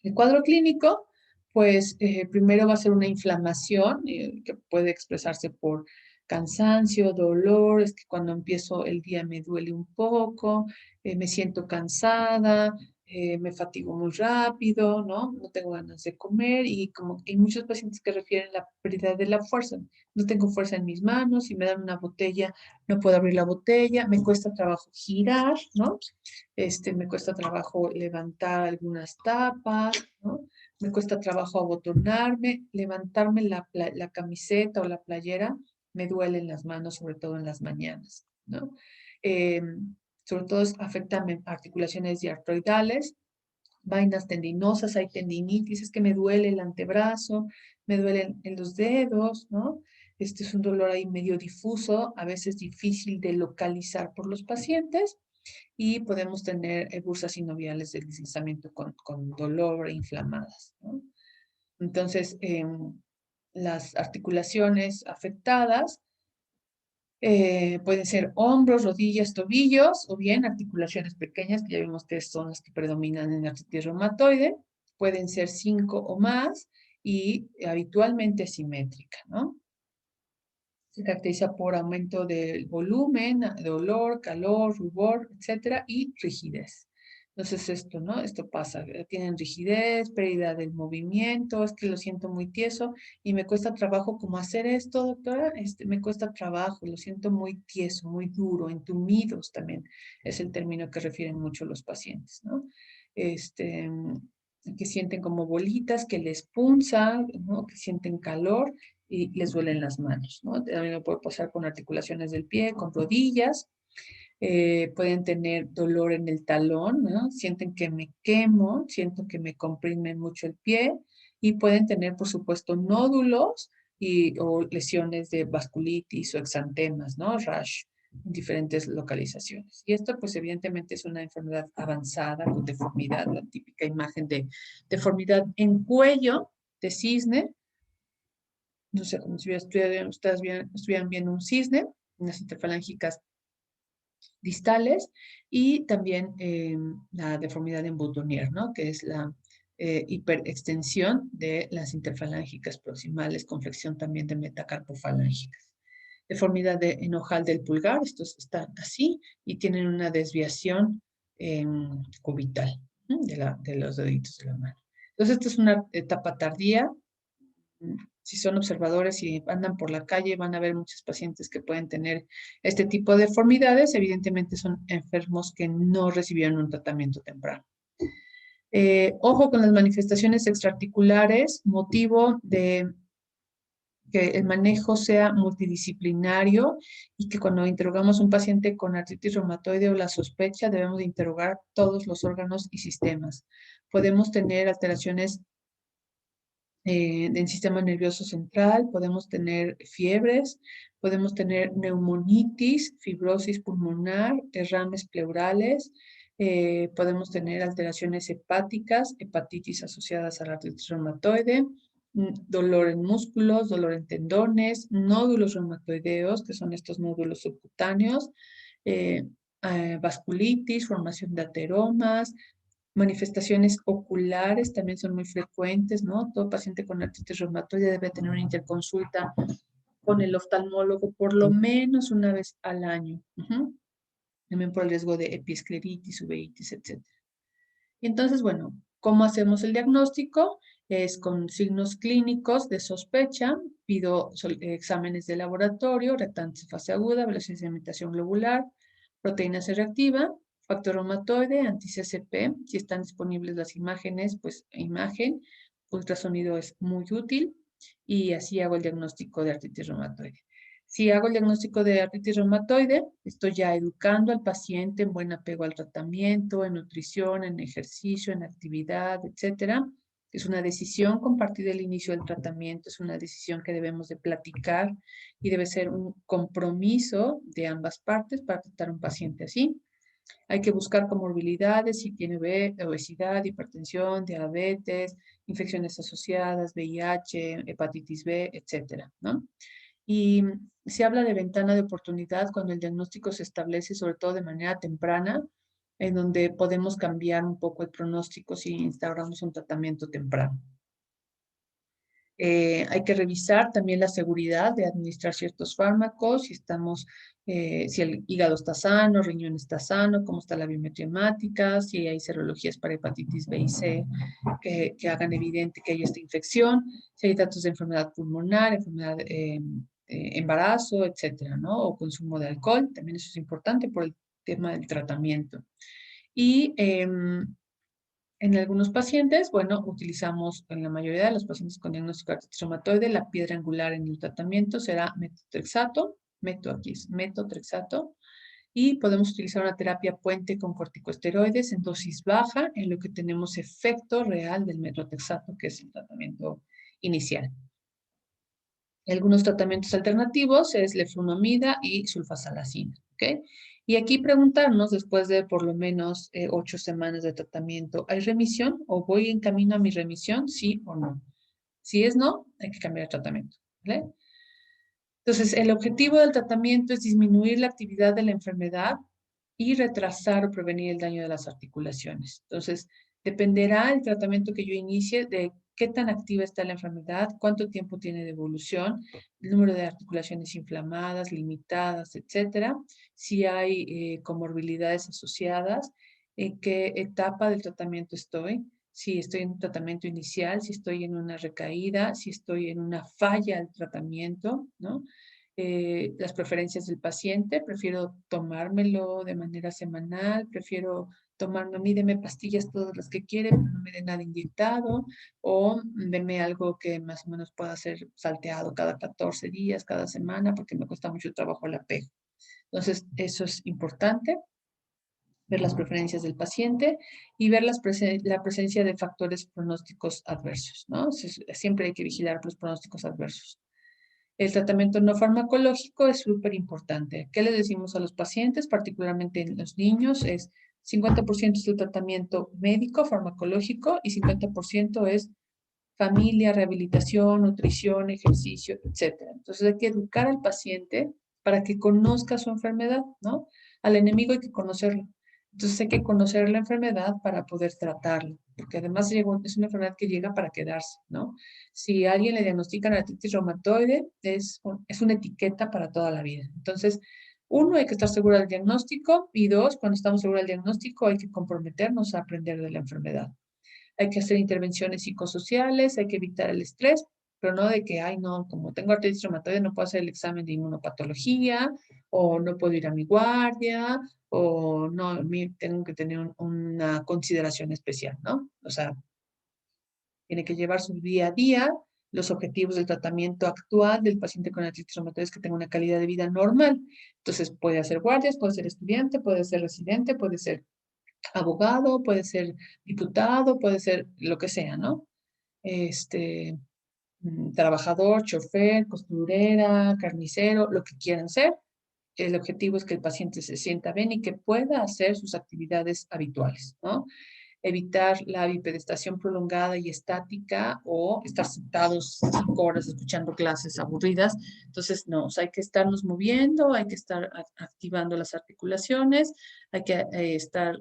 [SPEAKER 1] El cuadro clínico, pues primero va a ser una inflamación que puede expresarse por cansancio, dolor, es que cuando empiezo el día me duele un poco, me siento cansada, me fatigo muy rápido, ¿no? No tengo ganas de comer y como hay muchos pacientes que refieren la pérdida de la fuerza. No tengo fuerza en mis manos, si me dan una botella, no puedo abrir la botella, me cuesta trabajo girar, ¿no? Me cuesta trabajo levantar algunas tapas, ¿no? Me cuesta trabajo abotonarme, levantarme la camiseta o la playera, me duelen las manos, sobre todo en las mañanas, ¿no? Eh, Sobre todo afecta articulaciones diartroidales, vainas tendinosas, hay tendinitis, es que me duele el antebrazo, me duelen en los dedos, ¿no? Este es un dolor ahí medio difuso, a veces difícil de localizar por los pacientes y podemos tener bursas sinoviales de deslizamiento con dolor e inflamadas, ¿no? Entonces, las articulaciones afectadas pueden ser hombros, rodillas, tobillos, o bien articulaciones pequeñas, que ya vimos que son las que predominan en la artritis reumatoide. Pueden ser 5 o más y habitualmente simétrica, ¿no? Se caracteriza por aumento del volumen, dolor, calor, rubor, etcétera, y rigidez. Entonces esto, ¿no? Esto pasa, tienen rigidez, pérdida del movimiento, es que lo siento muy tieso y me cuesta trabajo cómo hacer esto, doctora, me cuesta trabajo, lo siento muy tieso, muy duro, entumidos también, es el término que refieren mucho los pacientes, ¿no? Este, que sienten como bolitas, que les punza, ¿no? Que sienten calor y les duelen las manos, ¿no? También lo puede pasar con articulaciones del pie, con rodillas, pueden tener dolor en el talón, ¿no? Sienten que me quemo, siento que me comprime mucho el pie y pueden tener, por supuesto, nódulos o lesiones de vasculitis o exantemas, ¿no? Rash en diferentes localizaciones. Y esto, pues, evidentemente es una enfermedad avanzada con deformidad, la típica imagen de deformidad en cuello de cisne, no sé, como si estuvieran viendo un cisne, unas interfalángicas distales, y también la deformidad en Boutonniere, ¿no? Que es la hiperextensión de las interfalángicas proximales con flexión también de metacarpofalángicas. Deformidad en ojal del pulgar, estos están así y tienen una desviación cubital, ¿no? De los deditos de la mano. Entonces, esta es una etapa tardía. Si son observadores y andan por la calle, van a ver muchos pacientes que pueden tener este tipo de deformidades. Evidentemente son enfermos que no recibieron un tratamiento temprano. Ojo con las manifestaciones extraarticulares, motivo de que el manejo sea multidisciplinario y que cuando interrogamos a un paciente con artritis reumatoide o la sospecha, debemos de interrogar todos los órganos y sistemas. Podemos tener alteraciones del sistema nervioso central, podemos tener fiebres, podemos tener neumonitis, fibrosis pulmonar, derrames pleurales, podemos tener alteraciones hepáticas, hepatitis asociadas a la artritis reumatoide, dolor en músculos, dolor en tendones, nódulos reumatoideos, que son estos nódulos subcutáneos, vasculitis, formación de ateromas, manifestaciones oculares también son muy frecuentes, ¿no? Todo paciente con artritis reumatoide debe tener una interconsulta con el oftalmólogo por lo menos una vez al año. También por el riesgo de epiescleritis, uveitis, etc. Y entonces, bueno, ¿cómo hacemos el diagnóstico? Es con signos clínicos de sospecha, pido exámenes de laboratorio, reactantes de fase aguda, velocidad de imitación globular, proteína C reactiva, factor reumatoide, anti-CCP. Si están disponibles las imágenes, pues imagen, ultrasonido es muy útil y así hago el diagnóstico de artritis reumatoide. Si hago el diagnóstico de artritis reumatoide, estoy ya educando al paciente en buen apego al tratamiento, en nutrición, en ejercicio, en actividad, etcétera. Es una decisión compartida el inicio del tratamiento, es una decisión que debemos de platicar y debe ser un compromiso de ambas partes para tratar a un paciente así. Hay que buscar comorbilidades si tiene obesidad, hipertensión, diabetes, infecciones asociadas, VIH, hepatitis B, etcétera, ¿no? Y se habla de ventana de oportunidad cuando el diagnóstico se establece, sobre todo de manera temprana, en donde podemos cambiar un poco el pronóstico si instauramos un tratamiento temprano. Hay que revisar también la seguridad de administrar ciertos fármacos, si el hígado está sano, el riñón está sano, cómo está la biometría hemática, si hay serologías para hepatitis B y C que hagan evidente que hay esta infección, si hay datos de enfermedad pulmonar, enfermedad embarazo, etcétera, ¿no? O consumo de alcohol, también eso es importante por el tema del tratamiento. Y en algunos pacientes, bueno, utilizamos en la mayoría de los pacientes con diagnóstico de artritis reumatoide, la piedra angular en el tratamiento será metotrexato, metotrexato, y podemos utilizar una terapia puente con corticosteroides en dosis baja, en lo que tenemos efecto real del metotrexato, que es el tratamiento inicial. Algunos tratamientos alternativos es leflunomida y sulfasalacina, ¿ok? Y aquí preguntarnos, después de por lo menos 8 semanas de tratamiento, ¿hay remisión o voy en camino a mi remisión? ¿Sí o no? Si es no, hay que cambiar el tratamiento, ¿vale? Entonces, el objetivo del tratamiento es disminuir la actividad de la enfermedad y retrasar o prevenir el daño de las articulaciones. Entonces, dependerá el tratamiento que yo inicie de qué tan activa está la enfermedad, cuánto tiempo tiene de evolución, el número de articulaciones inflamadas, limitadas, etcétera, si hay comorbilidades asociadas, en qué etapa del tratamiento estoy, si estoy en un tratamiento inicial, si estoy en una recaída, si estoy en una falla al tratamiento, ¿no? Las preferencias del paciente, prefiero tomármelo de manera semanal, prefiero tomarme, a mí deme pastillas todas las que quiere, pero no me dé nada inyectado, o deme algo que más o menos pueda ser salteado cada 14 días, cada semana, porque me cuesta mucho trabajo el apego. Entonces, eso es importante, ver las preferencias del paciente y ver la presencia de factores pronósticos adversos, ¿no? Siempre hay que vigilar los pronósticos adversos. El tratamiento no farmacológico es súper importante. ¿Qué le decimos a los pacientes, particularmente en los niños? Es 50% es el tratamiento médico, farmacológico, y 50% es familia, rehabilitación, nutrición, ejercicio, etcétera. Entonces hay que educar al paciente para que conozca su enfermedad, ¿no? Al enemigo hay que conocerlo. Entonces hay que conocer la enfermedad para poder tratarlo, porque además es una enfermedad que llega para quedarse, ¿no? Si a alguien le diagnostican artritis reumatoide, es una etiqueta para toda la vida. Entonces, uno, hay que estar seguro del diagnóstico, y dos, cuando estamos seguros del diagnóstico, hay que comprometernos a aprender de la enfermedad. Hay que hacer intervenciones psicosociales, hay que evitar el estrés, pero no de que, ay, no, como tengo artritis reumatoide, no puedo hacer el examen de inmunopatología, o no puedo ir a mi guardia, o no, tengo que tener una consideración especial, ¿no? O sea, tiene que llevar su día a día. Los objetivos del tratamiento actual del paciente con artritis reumatoide es que tenga una calidad de vida normal. Entonces, puede hacer guardias, puede ser estudiante, puede ser residente, puede ser abogado, puede ser diputado, puede ser lo que sea, ¿no? Este, trabajador, chofer, costurera, carnicero, lo que quieran ser. El objetivo es que el paciente se sienta bien y que pueda hacer sus actividades habituales, ¿no? Evitar la bipedestación prolongada y estática o estar sentados 5 horas escuchando clases aburridas. Entonces, no, o sea, hay que estarnos moviendo, hay que estar activando las articulaciones, hay que estar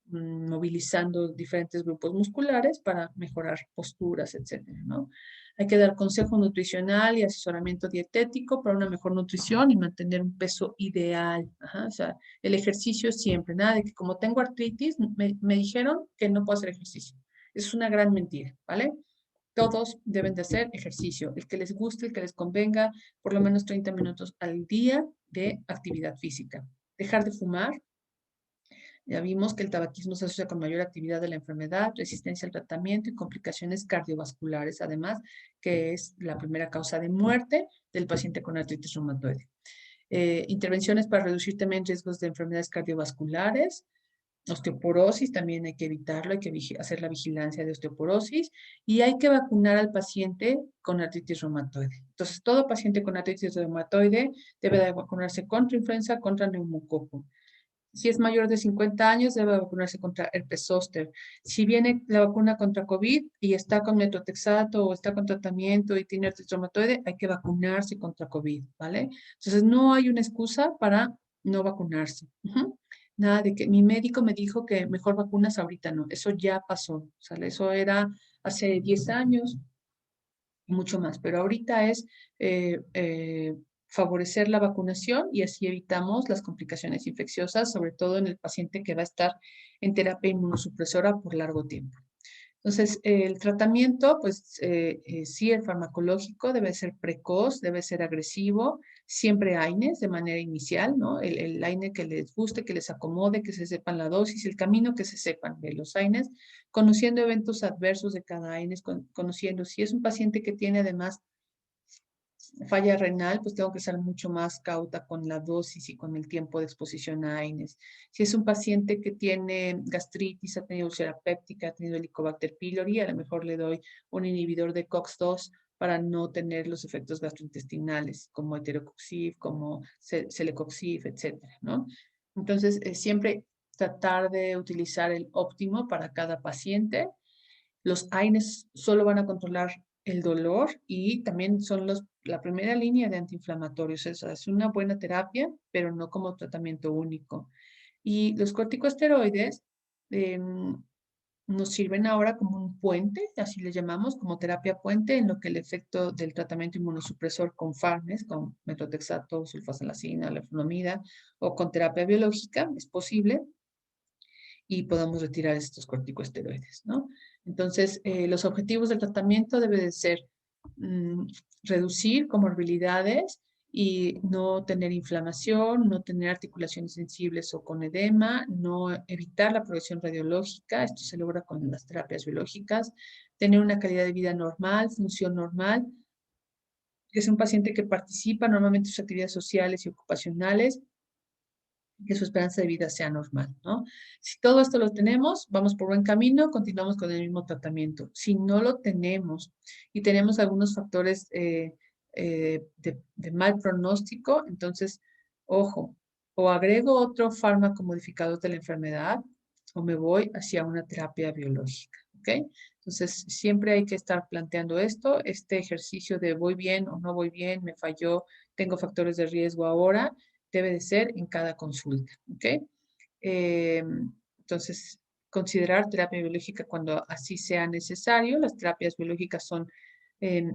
[SPEAKER 1] movilizando diferentes grupos musculares para mejorar posturas, etcétera, ¿no? Hay que dar consejo nutricional y asesoramiento dietético para una mejor nutrición y mantener un peso ideal. Ajá, o sea, el ejercicio siempre, nada de que como tengo artritis, me dijeron que no puedo hacer ejercicio. Es una gran mentira, ¿vale? Todos deben de hacer ejercicio, el que les guste, el que les convenga, por lo menos 30 minutos al día de actividad física. Dejar de fumar. Ya vimos que el tabaquismo se asocia con mayor actividad de la enfermedad, resistencia al tratamiento y complicaciones cardiovasculares, además, que es la primera causa de muerte del paciente con artritis reumatoide. Intervenciones para reducir también riesgos de enfermedades cardiovasculares, osteoporosis, también hay que evitarlo, hay que hacer la vigilancia de osteoporosis y hay que vacunar al paciente con artritis reumatoide. Entonces, todo paciente con artritis reumatoide debe de vacunarse contra influenza, contra neumococo. Si es mayor de 50 años, debe vacunarse contra herpes zóster. Si viene la vacuna contra COVID y está con metotrexato o está con tratamiento y tiene artritis reumatoide, hay que vacunarse contra COVID, ¿vale? Entonces, no hay una excusa para no vacunarse. Ujú. Nada de que mi médico me dijo que mejor vacunas ahorita, no. Eso ya pasó, ¿sale? Eso era hace 10 años, y mucho más. Pero ahorita es favorecer la vacunación y así evitamos las complicaciones infecciosas, sobre todo en el paciente que va a estar en terapia inmunosupresora por largo tiempo. Entonces, el tratamiento, pues sí, el farmacológico debe ser precoz, debe ser agresivo, siempre AINES de manera inicial, ¿no? El AINE que les guste, que les acomode, que se sepan la dosis, el camino que se sepan de los AINES, conociendo eventos adversos de cada AINES, conociendo si es un paciente que tiene además falla renal, pues tengo que ser mucho más cauta con la dosis y con el tiempo de exposición a AINES. Si es un paciente que tiene gastritis, ha tenido úlcera péptica, ha tenido Helicobacter pylori, a lo mejor le doy un inhibidor de COX-2 para no tener los efectos gastrointestinales, como heterococcif, como celecoccif, etcétera, ¿no? Entonces, siempre tratar de utilizar el óptimo para cada paciente. Los AINES solo van a controlar el dolor y también son la primera línea de antiinflamatorios. Es una buena terapia, pero no como tratamiento único. Y los corticosteroides nos sirven ahora como un puente, así le llamamos, como terapia puente, en lo que el efecto del tratamiento inmunosupresor con FARNES, con metotrexato, sulfasalacina, leflunomida, o con terapia biológica, es posible, y podamos retirar estos corticosteroides, ¿no? Entonces, los objetivos del tratamiento deben de ser mm, reducir comorbilidades y no tener inflamación, no tener articulaciones sensibles o con edema, no evitar la progresión radiológica, esto se logra con las terapias biológicas, tener una calidad de vida normal, función normal, que es un paciente que participa normalmente en sus actividades sociales y ocupacionales, que su esperanza de vida sea normal, ¿no? Si todo esto lo tenemos, vamos por buen camino, continuamos con el mismo tratamiento. Si no lo tenemos y tenemos algunos factores de mal pronóstico, entonces, ojo, o agrego otro fármaco modificador de la enfermedad o me voy hacia una terapia biológica, ¿ok? Entonces, siempre hay que estar planteando esto, este ejercicio de voy bien o no voy bien, me falló, tengo factores de riesgo ahora, debe de ser en cada consulta, ¿ok? Eh, entonces, considerar terapia biológica cuando así sea necesario. Las terapias biológicas son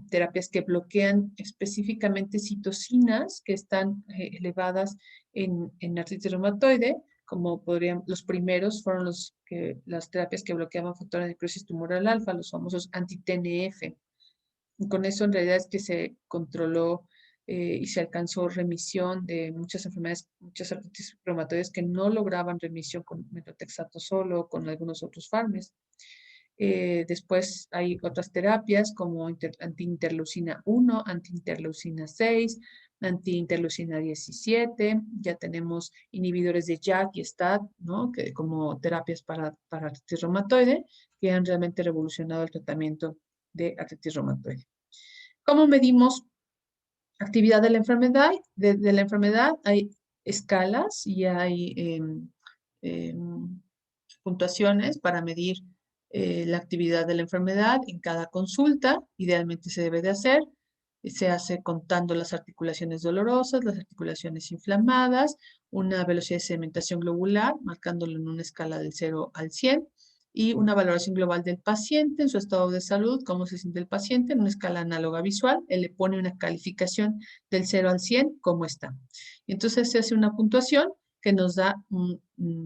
[SPEAKER 1] terapias que bloquean específicamente citocinas que están elevadas en artritis reumatoide, como podrían, los primeros fueron las terapias que bloqueaban factores de necrosis tumoral alfa, los famosos anti-TNF. Y con eso en realidad es que se controló y se alcanzó remisión de muchas enfermedades, muchas artritis reumatoides que no lograban remisión con metotrexato solo o con algunos otros fármacos. Después hay otras terapias como antiinterleucina 1, antiinterleucina 6, antiinterleucina 17. Ya tenemos inhibidores de JAK y STAT, ¿no? Que, como terapias para artritis reumatoide, que han realmente revolucionado el tratamiento de artritis reumatoide. ¿Cómo medimos actividad de la enfermedad? De la enfermedad hay escalas y hay puntuaciones para medir la actividad de la enfermedad en cada consulta. Idealmente se debe de hacer. Se hace contando las articulaciones dolorosas, las articulaciones inflamadas, una velocidad de sedimentación globular, marcándolo en una escala del 0 al 100, y una valoración global del paciente en su estado de salud, cómo se siente el paciente en una escala análoga visual. Él le pone una calificación del 0 al 100, cómo está. Entonces se hace una puntuación que nos da un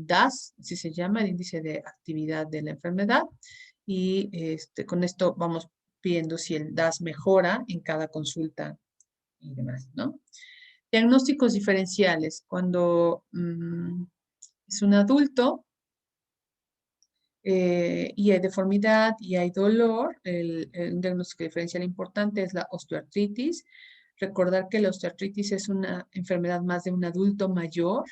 [SPEAKER 1] DAS, así se llama, el índice de actividad de la enfermedad, y con esto vamos viendo si el DAS mejora en cada consulta y demás, ¿no? Diagnósticos diferenciales. Cuando es un adulto y hay deformidad y hay dolor, un diagnóstico diferencial importante es la osteoartritis. Recordar que la osteoartritis es una enfermedad más de un adulto mayor.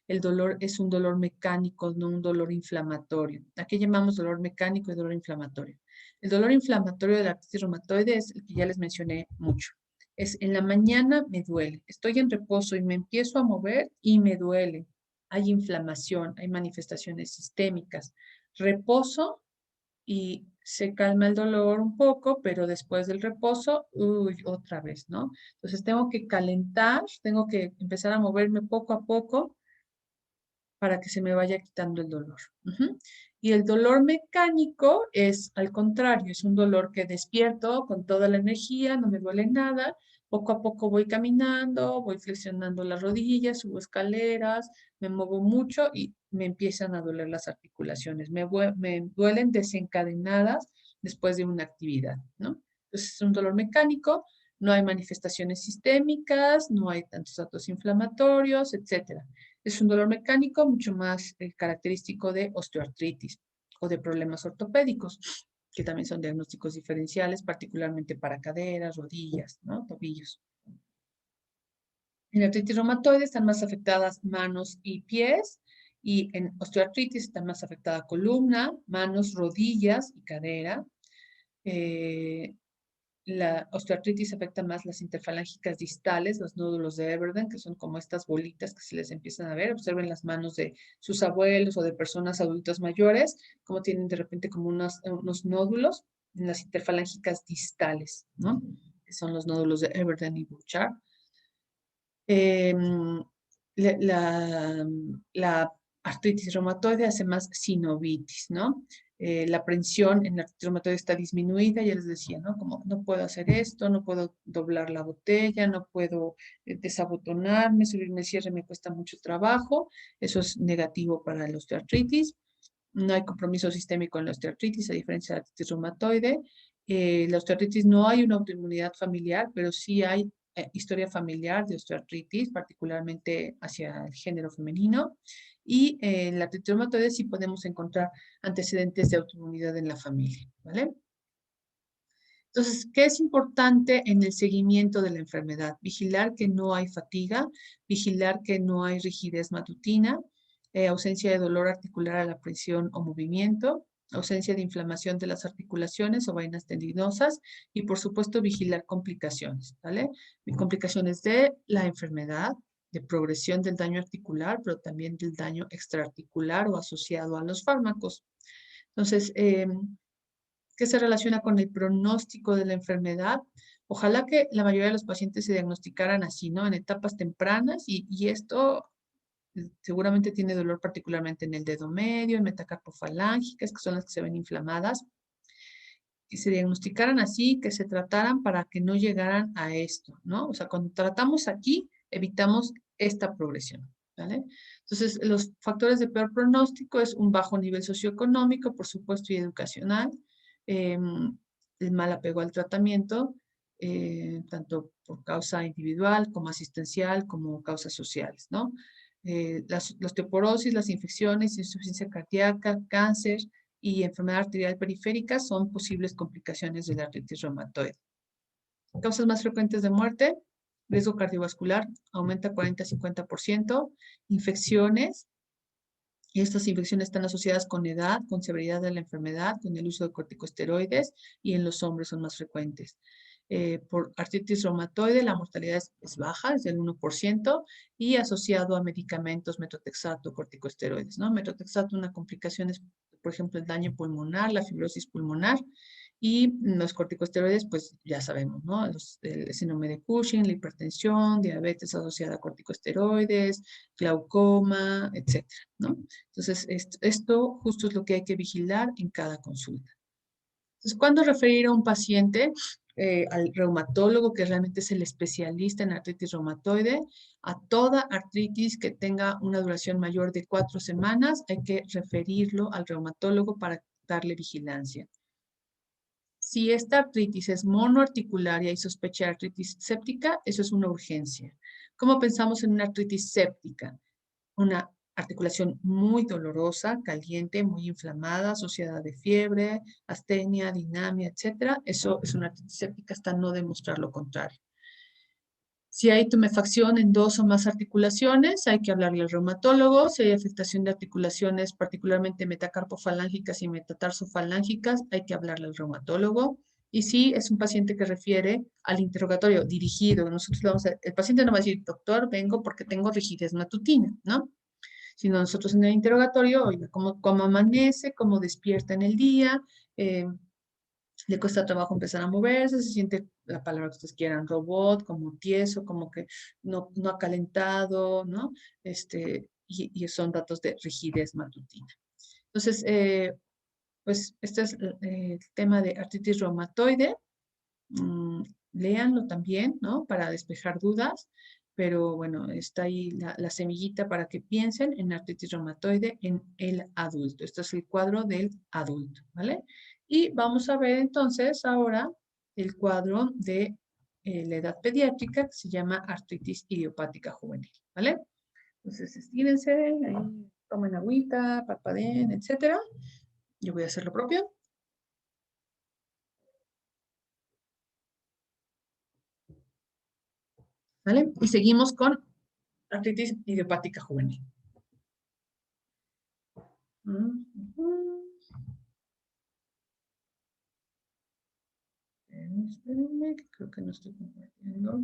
[SPEAKER 1] El dolor es un dolor mecánico, no un dolor inflamatorio. Aquí llamamos dolor mecánico y dolor inflamatorio. El dolor inflamatorio de la artritis reumatoide es el que ya les mencioné mucho. Es en la mañana me duele, estoy en reposo y me empiezo a mover y me duele. Hay inflamación, hay manifestaciones sistémicas. Reposo y se calma el dolor un poco, pero después del reposo, uy, otra vez, ¿no? Entonces tengo que calentar, tengo que empezar a moverme poco a poco para que se me vaya quitando el dolor. Y el dolor mecánico es al contrario, es un dolor que despierto con toda la energía, no me duele nada, poco a poco voy caminando, voy flexionando las rodillas, subo escaleras, me muevo mucho y me empiezan a doler las articulaciones, me duelen desencadenadas después de una actividad, ¿no? Entonces es un dolor mecánico, no hay manifestaciones sistémicas, no hay tantos datos inflamatorios, etcétera. Es un dolor mecánico mucho más característico de osteoartritis o de problemas ortopédicos, que también son diagnósticos diferenciales, particularmente para caderas, rodillas, ¿no? Tobillos. En la artritis reumatoide están más afectadas manos y pies, y en osteoartritis está más afectada columna, manos, rodillas y cadera. Eh, la osteoartritis afecta más las interfalángicas distales, los nódulos de Everden, que son como estas bolitas que se les empiezan a ver. Observen las manos de sus abuelos o de personas adultas mayores, como tienen de repente como unos nódulos en las interfalángicas distales, ¿no? Que son los nódulos de Everden y Burchard. La, la- la artritis reumatoide hace más sinovitis, ¿no? La aprensión en la artritis reumatoide está disminuida, ya les decía, ¿no? Como no puedo hacer esto, no puedo doblar la botella, no puedo desabotonarme, subirme el cierre me cuesta mucho trabajo, eso es negativo para la osteoartritis. No hay compromiso sistémico en la osteoartritis, a diferencia de la artritis reumatoide. La osteoartritis no hay una autoinmunidad familiar, pero sí hay historia familiar de osteoartritis, particularmente hacia el género femenino. Y en la artritis reumatoide sí podemos encontrar antecedentes de autoinmunidad en la familia, ¿vale? Entonces, ¿qué es importante en el seguimiento de la enfermedad? Vigilar que no hay fatiga, vigilar que no hay rigidez matutina, ausencia de dolor articular a la presión o movimiento, ausencia de inflamación de las articulaciones o vainas tendinosas y, por supuesto, vigilar complicaciones, ¿vale? Complicaciones de la enfermedad, de progresión del daño articular, pero también del daño extraarticular o asociado a los fármacos. Entonces, que se relaciona con el pronóstico de la enfermedad. Ojalá que la mayoría de los pacientes se diagnosticaran así, ¿no? En etapas tempranas y esto seguramente tiene dolor particularmente en el dedo medio, en metacarpofalángicas, que son las que se ven inflamadas, que se diagnosticaran así, que se trataran para que no llegaran a esto, ¿no? O sea, cuando tratamos aquí, evitamos esta progresión, ¿vale? Entonces, los factores de peor pronóstico es un bajo nivel socioeconómico, por supuesto, y educacional, el mal apego al tratamiento, tanto por causa individual como asistencial, como causas sociales, ¿no? La osteoporosis, las infecciones, insuficiencia cardíaca, cáncer, y enfermedad arterial periférica son posibles complicaciones de la artritis reumatoide. Causas más frecuentes de muerte, riesgo cardiovascular aumenta 40-50%, infecciones, y estas infecciones están asociadas con edad, con severidad de la enfermedad, con el uso de corticosteroides y en los hombres son más frecuentes. Por artritis reumatoide la mortalidad es baja, es del 1% y asociado a medicamentos, metotrexato, corticosteroides, ¿no? Metotrexato, una complicación es, por ejemplo, el daño pulmonar, la fibrosis pulmonar y los corticosteroides, pues ya sabemos, ¿no? El síndrome de Cushing, la hipertensión, diabetes asociada a corticosteroides, glaucoma, etcétera, ¿no? Entonces, esto justo es lo que hay que vigilar en cada consulta. Entonces, ¿cuándo referir a un paciente al reumatólogo, que realmente es el especialista en artritis reumatoide? A toda artritis que tenga una duración mayor de 4 semanas, hay que referirlo al reumatólogo para darle vigilancia. Si esta artritis es monoarticularia y sospecha de artritis séptica, eso es una urgencia. ¿Cómo pensamos en una artritis séptica? Una articulación muy dolorosa, caliente, muy inflamada, asociada de fiebre, astenia, dinamia, etcétera. Eso es una artritis séptica hasta no demostrar lo contrario. Si hay tumefacción en 2 o más articulaciones, hay que hablarle al reumatólogo. Si hay afectación de articulaciones, particularmente metacarpofalángicas y metatarsofalángicas, hay que hablarle al reumatólogo. Y si es un paciente que refiere al interrogatorio dirigido, el paciente no va a decir, doctor, vengo porque tengo rigidez matutina, ¿no? Sino nosotros en el interrogatorio, oiga, cómo amanece, cómo despierta en el día, eh, le cuesta trabajo empezar a moverse, se siente la palabra que ustedes quieran, robot, como tieso, como que no ha calentado, ¿no? Y son datos de rigidez matutina. Entonces, pues este es el tema de artritis reumatoide. Mm, léanlo también, ¿no? Para despejar dudas, pero bueno, está ahí la semillita para que piensen en artritis reumatoide en el adulto. Este es el cuadro del adulto, ¿vale? Y vamos a ver entonces ahora el cuadro de la edad pediátrica que se llama artritis idiopática juvenil, ¿vale? Entonces, estírense, ahí tomen agüita, parpadeen, etcétera. Yo voy a hacer lo propio, ¿vale? Y seguimos con artritis idiopática juvenil. Espérenme, que creo que no estoy compartiendo.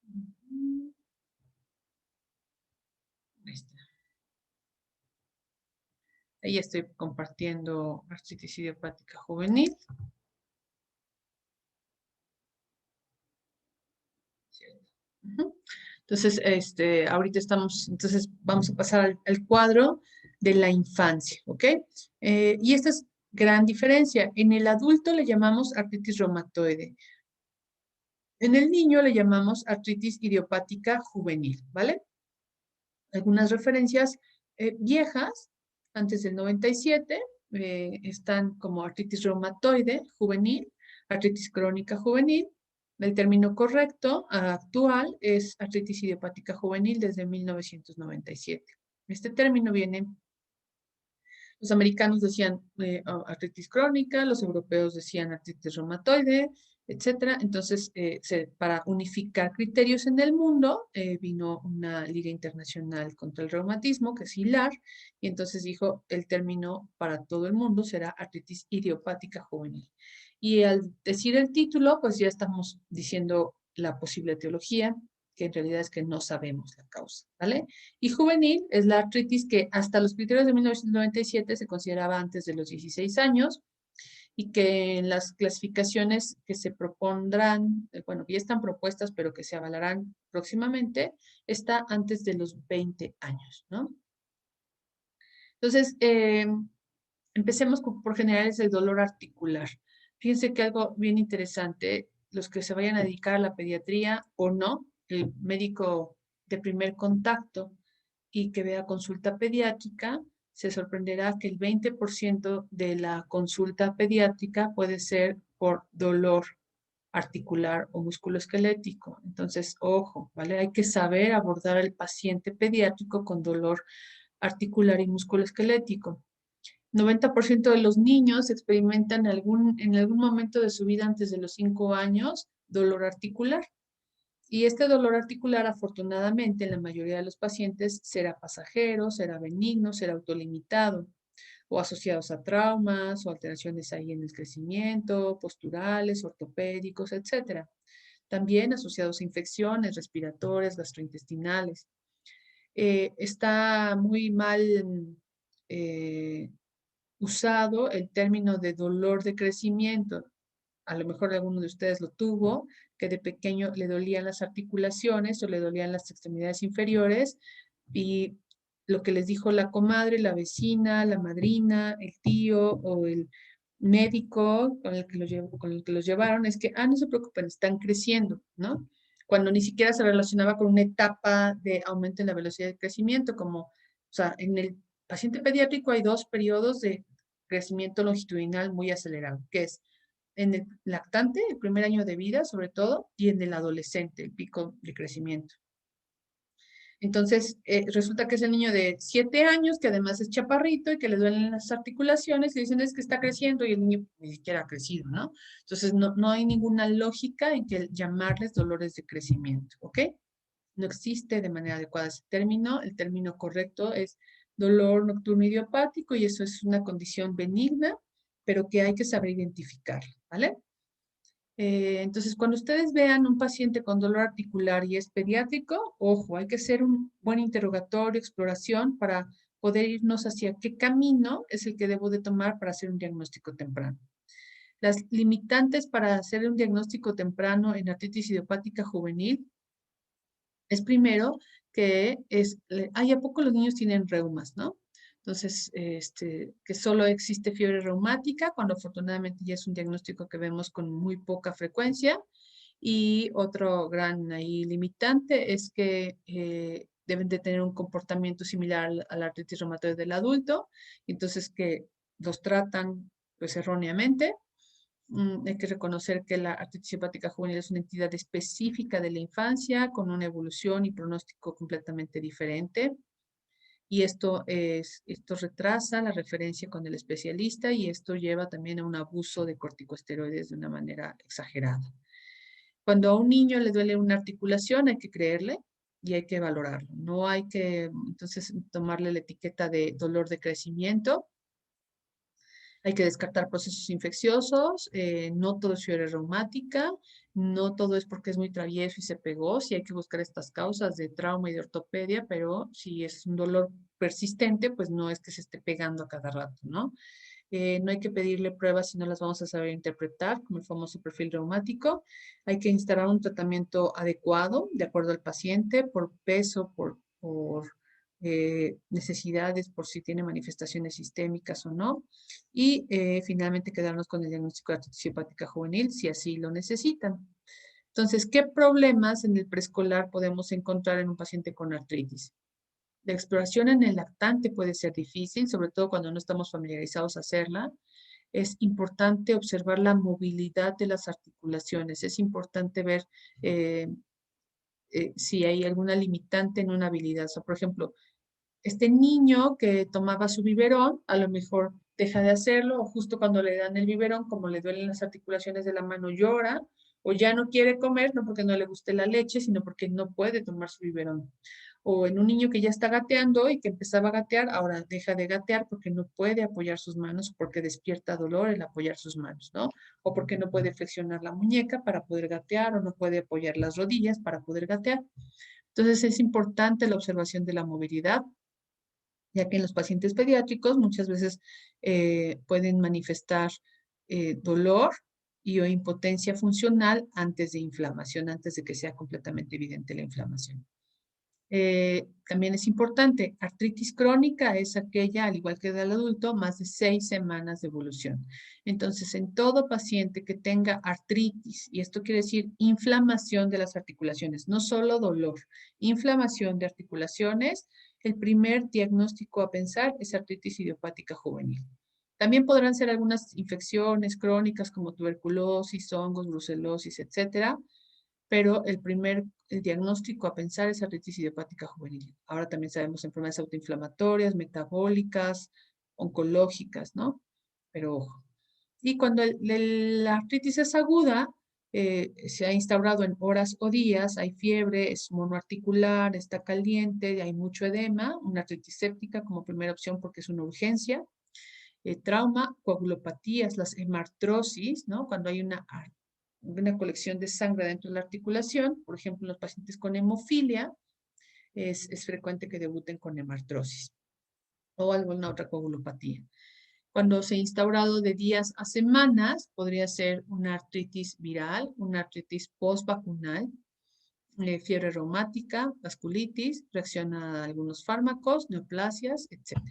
[SPEAKER 1] Ujú. Ahí está. Ahí estoy compartiendo artritis idiopática juvenil. ¿Cierto? Ujú. Entonces, ahorita estamos, entonces vamos a pasar al cuadro de la infancia, ¿ok? Y esta es gran diferencia. En el adulto le llamamos artritis reumatoide. En el niño le llamamos artritis idiopática juvenil, ¿vale? Algunas referencias viejas, antes del 97, están como artritis reumatoide juvenil, artritis crónica juvenil. El término correcto actual es artritis idiopática juvenil desde 1997. Este término viene, los americanos decían artritis crónica, los europeos decían artritis reumatoide, etcétera. Entonces, para unificar criterios en el mundo, vino una Liga Internacional contra el Reumatismo, que es ILAR, y entonces dijo el término para todo el mundo será artritis idiopática juvenil. Y al decir el título, pues ya estamos diciendo la posible etiología, que en realidad es que no sabemos la causa, ¿vale? Y juvenil es la artritis que hasta los criterios de 1997 se consideraba antes de los 16 años y que en las clasificaciones que se propondrán, bueno, que ya están propuestas, pero que se avalarán próximamente, está antes de los 20 años, ¿no? Entonces, empecemos por generar ese dolor articular. Fíjense que algo bien interesante, los que se vayan a dedicar a la pediatría o no, el médico de primer contacto y que vea consulta pediátrica, se sorprenderá que el 20% de la consulta pediátrica puede ser por dolor articular o musculoesquelético. Entonces, ojo, ¿vale? Hay que saber abordar al paciente pediátrico con dolor articular y musculoesquelético. 90% de los niños experimentan en algún momento de su vida antes de los 5 años dolor articular. Y este dolor articular, afortunadamente, en la mayoría de los pacientes será pasajero, será benigno, será autolimitado o asociados a traumas o alteraciones ahí en el crecimiento, posturales, ortopédicos, etcétera. También asociados a infecciones respiratorias, gastrointestinales. Está muy mal eh, usado el término de dolor de crecimiento. A lo mejor alguno de ustedes lo tuvo, que de pequeño le dolían las articulaciones o le dolían las extremidades inferiores y lo que les dijo la comadre, la vecina, la madrina, el tío o el médico con el que los llevaron es que, no se preocupen, están creciendo, ¿no? Cuando ni siquiera se relacionaba con una etapa de aumento en la velocidad de crecimiento, como, o sea, en el paciente pediátrico hay dos periodos de crecimiento longitudinal muy acelerado, que es en el lactante, el primer año de vida sobre todo, y en el adolescente, el pico de crecimiento. Entonces, resulta que es el niño de 7 años, que además es chaparrito y que le duelen las articulaciones, y dicen es que está creciendo y el niño ni siquiera ha crecido, ¿no? Entonces, no hay ninguna lógica en que llamarles dolores de crecimiento, ¿ok? No existe de manera adecuada ese término. El término correcto es dolor nocturno idiopático y eso es una condición benigna, pero que hay que saber identificar, ¿vale? Entonces, cuando ustedes vean un paciente con dolor articular y es pediátrico, ojo, hay que hacer un buen interrogatorio, exploración para poder irnos hacia qué camino es el que debo de tomar para hacer un diagnóstico temprano. Las limitantes para hacer un diagnóstico temprano en artritis idiopática juvenil es primero que ay, ¿a poco los niños tienen reumas, no? Entonces, que solo existe fiebre reumática, cuando afortunadamente ya es un diagnóstico que vemos con muy poca frecuencia. Y otro gran ahí limitante es que deben de tener un comportamiento similar a la artritis reumatoide del adulto, entonces que los tratan pues erróneamente. Hay que reconocer que la artritis hepática juvenil es una entidad específica de la infancia con una evolución y pronóstico completamente diferente. Y esto retrasa la referencia con el especialista y esto lleva también a un abuso de corticosteroides de una manera exagerada. Cuando a un niño le duele una articulación, hay que creerle y hay que valorarlo. No hay que, entonces, tomarle la etiqueta de dolor de crecimiento. Hay que descartar procesos infecciosos, no todo es fiebre reumática, no todo es porque es muy travieso y se pegó, sí hay que buscar estas causas de trauma y de ortopedia, pero si es un dolor persistente, pues no es que se esté pegando a cada rato, ¿no? No hay que pedirle pruebas si no las vamos a saber interpretar, como el famoso perfil reumático. Hay que instalar un tratamiento adecuado, de acuerdo al paciente, por peso, por necesidades, por si tiene manifestaciones sistémicas o no. Y finalmente quedarnos con el diagnóstico de artritis idiopática juvenil, si así lo necesitan. Entonces, ¿qué problemas en el preescolar podemos encontrar en un paciente con artritis? La exploración en el lactante puede ser difícil, sobre todo cuando no estamos familiarizados a hacerla. Es importante observar la movilidad de las articulaciones. Es importante ver eh, si hay alguna limitante en una habilidad. O sea, por ejemplo, este niño que tomaba su biberón, a lo mejor deja de hacerlo, o justo cuando le dan el biberón, como le duelen las articulaciones de la mano, llora, o ya no quiere comer, no porque no le guste la leche, sino porque no puede tomar su biberón. O en un niño que ya está gateando y que empezaba a gatear, ahora deja de gatear porque no puede apoyar sus manos, porque despierta dolor el apoyar sus manos, ¿no? O porque no puede flexionar la muñeca para poder gatear, o no puede apoyar las rodillas para poder gatear. Entonces es importante la observación de la movilidad, ya que en los pacientes pediátricos muchas veces pueden manifestar dolor y o impotencia funcional antes de inflamación, antes de que sea completamente evidente la inflamación. También es importante, artritis crónica es aquella, al igual que del adulto, más de 6 semanas de evolución. Entonces, en todo paciente que tenga artritis, y esto quiere decir inflamación de las articulaciones, no solo dolor, inflamación de articulaciones, el primer diagnóstico a pensar es artritis idiopática juvenil. También podrán ser algunas infecciones crónicas como tuberculosis, hongos, brucelosis, etcétera, pero el diagnóstico a pensar es artritis idiopática juvenil. Ahora también sabemos enfermedades autoinflamatorias, metabólicas, oncológicas, ¿no? Pero ojo. Y cuando la artritis es aguda, se ha instaurado en horas o días, hay fiebre, es monoarticular, está caliente, hay mucho edema, una artritis séptica como primera opción porque es una urgencia, trauma, coagulopatías, las hemartrosis, ¿no? Cuando hay una colección de sangre dentro de la articulación, por ejemplo, en los pacientes con hemofilia, es frecuente que debuten con hemartrosis o alguna otra coagulopatía. Cuando se ha instaurado de días a semanas, podría ser una artritis viral, una artritis postvacunal, fiebre reumática, vasculitis, reacción a algunos fármacos, neoplasias, etc.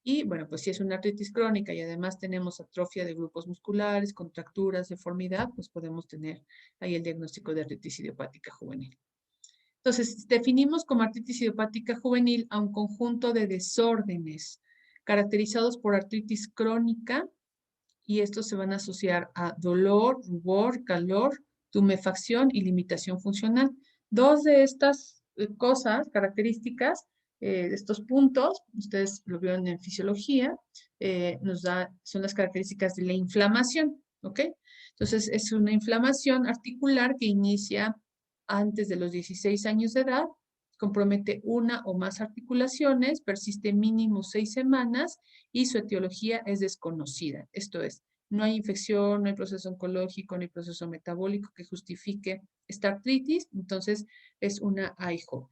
[SPEAKER 1] Y bueno, pues si es una artritis crónica y además tenemos atrofia de grupos musculares, contracturas, deformidad, pues podemos tener ahí el diagnóstico de artritis idiopática juvenil. Entonces, definimos como artritis idiopática juvenil a un conjunto de desórdenes caracterizados por artritis crónica, y estos se van a asociar a dolor, rubor, calor, tumefacción y limitación funcional. Dos de estas cosas, características, de estos puntos, ustedes lo vieron en fisiología, son las características de la inflamación, ¿ok? Entonces, es una inflamación articular que inicia antes de los 16 años de edad, compromete una o más articulaciones, persiste mínimo 6 semanas y su etiología es desconocida. Esto es, no hay infección, no hay proceso oncológico, no hay proceso metabólico que justifique esta artritis, entonces es una AIJ.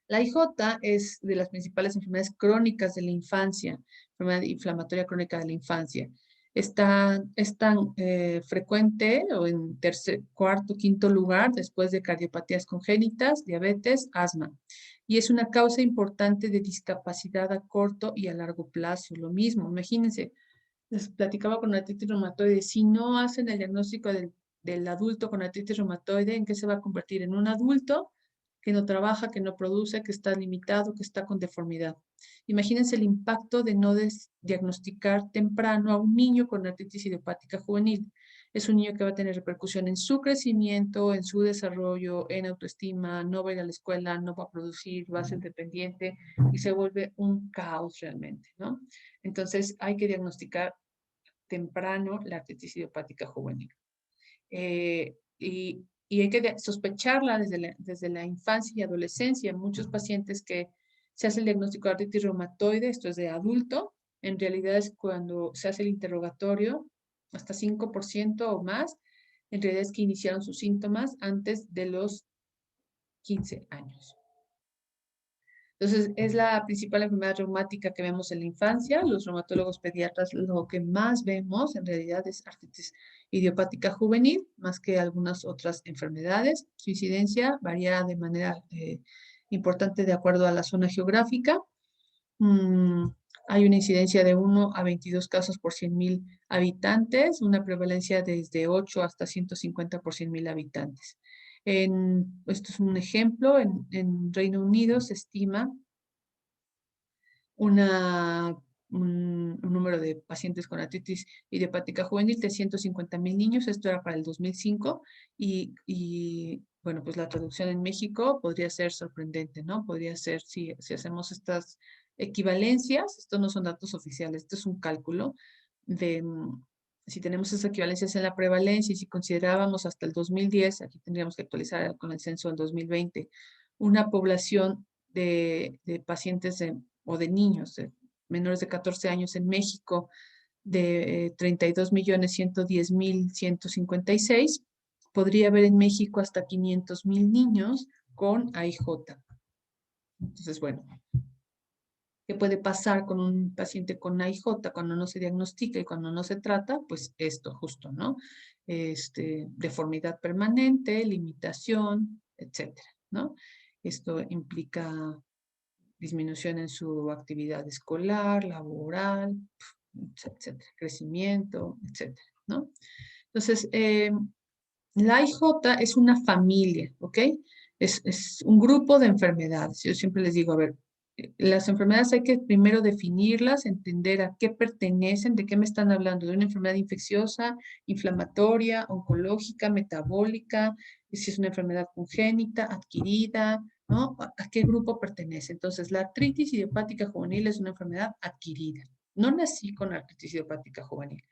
[SPEAKER 1] La IJ es de las principales enfermedades crónicas de la infancia, enfermedad inflamatoria crónica de la infancia. Es tan frecuente o en tercer, cuarto, quinto lugar después de cardiopatías congénitas, diabetes, asma. Y es una causa importante de discapacidad a corto y a largo plazo. Lo mismo, imagínense, les platicaba con artritis reumatoide, si no hacen el diagnóstico del adulto con artritis reumatoide, ¿en qué se va a convertir? En un adulto que no trabaja, que no produce, que está limitado, que está con deformidad. Imagínense el impacto de no diagnosticar temprano a un niño con artritis idiopática juvenil. Es un niño que va a tener repercusión en su crecimiento, en su desarrollo, en autoestima, no va a ir a la escuela, no va a producir, va a ser dependiente y se vuelve un caos realmente, ¿no? Entonces hay que diagnosticar temprano la artritis idiopática juvenil. y hay que sospecharla desde la infancia y adolescencia. Muchos pacientes que se hace el diagnóstico de artritis reumatoide, esto es de adulto, en realidad es cuando se hace el interrogatorio, hasta 5% o más, en realidad es que iniciaron sus síntomas antes de los 15 años. Entonces, es la principal enfermedad reumática que vemos en la infancia. Los reumatólogos pediatras lo que más vemos en realidad es artritis idiopática juvenil, más que algunas otras enfermedades. Su incidencia varía de manera importante de acuerdo a la zona geográfica. Mm, hay una incidencia de 1 a 22 casos por 100.000 habitantes, una prevalencia desde 8 hasta 150 por 100.000 habitantes. Esto es un ejemplo, en Reino Unido se estima un número de pacientes con artritis idiopática juvenil de 150.000 niños, esto era para el 2005, bueno, pues la traducción en México podría ser sorprendente, ¿no? Podría ser, si hacemos estas equivalencias, estos no son datos oficiales, esto es un cálculo de, si tenemos esas equivalencias en la prevalencia y si considerábamos hasta el 2010, aquí tendríamos que actualizar con el censo del 2020, una población de pacientes o de niños menores de 14 años en México de 32.110.156, podría haber en México hasta 500.000 niños con AIJ. Entonces, bueno, ¿qué puede pasar con un paciente con AIJ cuando no se diagnostica y cuando no se trata? Pues esto justo, ¿no? Deformidad permanente, limitación, etcétera, ¿no? Esto implica disminución en su actividad escolar, laboral, etcétera, crecimiento, etcétera, ¿no? Entonces, la AIJ es una familia, ¿ok? Es un grupo de enfermedades. Yo siempre les digo, a ver, las enfermedades hay que primero definirlas, entender a qué pertenecen, de qué me están hablando, de una enfermedad infecciosa, inflamatoria, oncológica, metabólica, si es una enfermedad congénita, adquirida, ¿no? ¿A qué grupo pertenece? Entonces, la artritis idiopática juvenil es una enfermedad adquirida. No nací con artritis idiopática juvenil.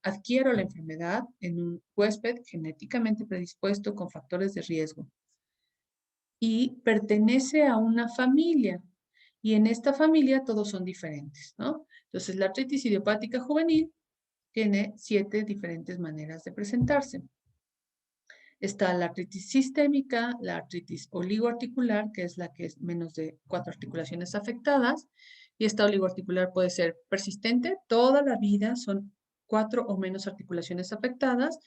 [SPEAKER 1] Adquiero la enfermedad en un huésped genéticamente predispuesto con factores de riesgo y pertenece a una familia. Y en esta familia todos son diferentes, ¿no? Entonces, la artritis idiopática juvenil tiene 7 diferentes maneras de presentarse. Está la artritis sistémica, la artritis oligoarticular, que es la que es menos de 4 articulaciones afectadas, y esta oligoarticular puede ser persistente, toda la vida son 4 o menos articulaciones afectadas,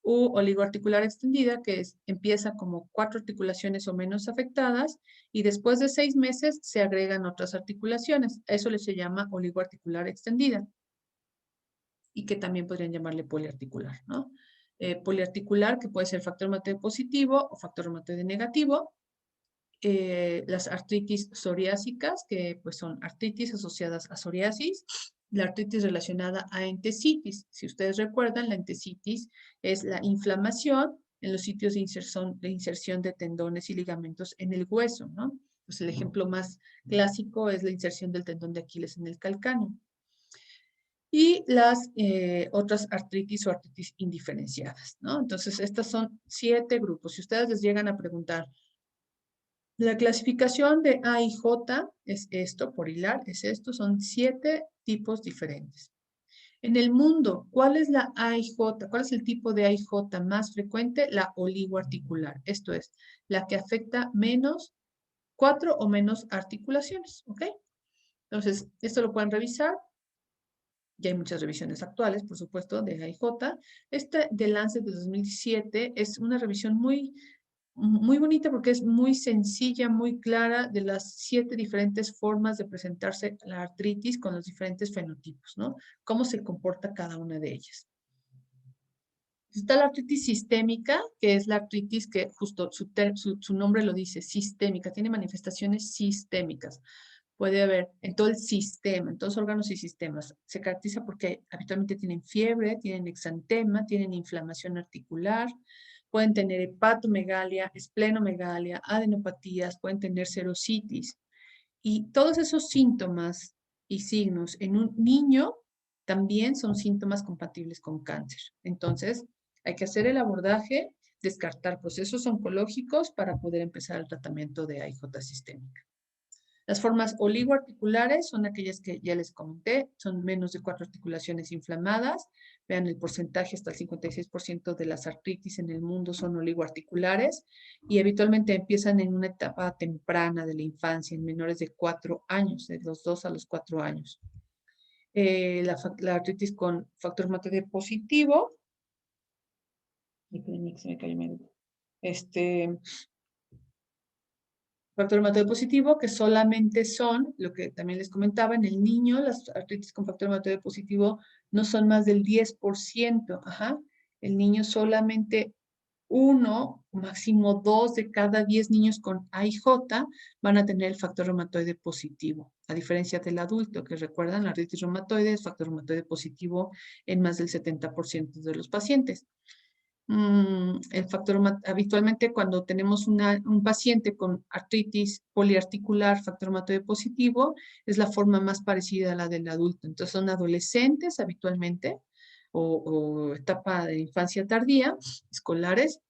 [SPEAKER 1] u oligoarticular extendida, que empieza como 4 articulaciones o menos afectadas, y después de 6 meses se agregan otras articulaciones. Eso se llama oligoarticular extendida, y que también podrían llamarle poliarticular, ¿no? Poliarticular, que puede ser factor reumatoide positivo o factor reumatoide negativo. Las artritis psoriásicas, que pues son artritis asociadas a psoriasis. La artritis relacionada a entesitis. Si ustedes recuerdan, la entesitis es la inflamación en los sitios de inserción de tendones y ligamentos en el hueso, ¿no? Pues el ejemplo más clásico es la inserción del tendón de Aquiles en el calcáneo. Y las otras artritis o artritis indiferenciadas, ¿no? Entonces, estas son 7 grupos. Si ustedes les llegan a preguntar, la clasificación de A y J es esto, por hilar, es esto, son 7 tipos diferentes. En el mundo, ¿cuál es la AIJ? ¿Cuál es el tipo de AIJ más frecuente? La oligoarticular. Esto es, la que afecta menos 4 o menos articulaciones, ¿ok? Entonces, esto lo pueden revisar. Ya hay muchas revisiones actuales, por supuesto, de AIJ. Este de Lancet de 2017 es una revisión muy bonita porque es muy sencilla, muy clara de las 7 diferentes formas de presentarse la artritis con los diferentes fenotipos, ¿no? Cómo se comporta cada una de ellas. Está la artritis sistémica, que es la artritis que justo su nombre lo dice, sistémica, tiene manifestaciones sistémicas. Puede haber en todo el sistema, en todos los órganos y sistemas. Se caracteriza porque habitualmente tienen fiebre, tienen exantema, tienen inflamación articular, pueden tener hepatomegalia, esplenomegalia, adenopatías, pueden tener serositis. Y todos esos síntomas y signos en un niño también son síntomas compatibles con cáncer. Entonces, Hay que hacer el abordaje, descartar procesos oncológicos para poder empezar el tratamiento de AIJ sistémica. Las formas oligoarticulares son aquellas que ya les comenté, son menos de 4 articulaciones inflamadas. Vean el porcentaje, hasta el 56% de las artritis en el mundo son oligoarticulares y habitualmente empiezan en una etapa temprana de la infancia, en menores de 4 años, de los 2 a los 4 años. La artritis con factor reumatoide positivo. Se me cayó medio. Factor reumatoide positivo, que solamente son, lo que también les comentaba, en el niño, las artritis con factor reumatoide positivo no son más del 10%. Ajá. El niño solamente 1, máximo 2 de cada 10 niños con AIJ van a tener el factor reumatoide positivo, a diferencia del adulto, que recuerdan, la artritis reumatoide es factor reumatoide positivo en más del 70% de los pacientes. Habitualmente cuando tenemos un paciente con artritis poliarticular, factor reumatoide positivo, es la forma más parecida a la del adulto. Entonces son adolescentes habitualmente o etapa de infancia tardía, escolares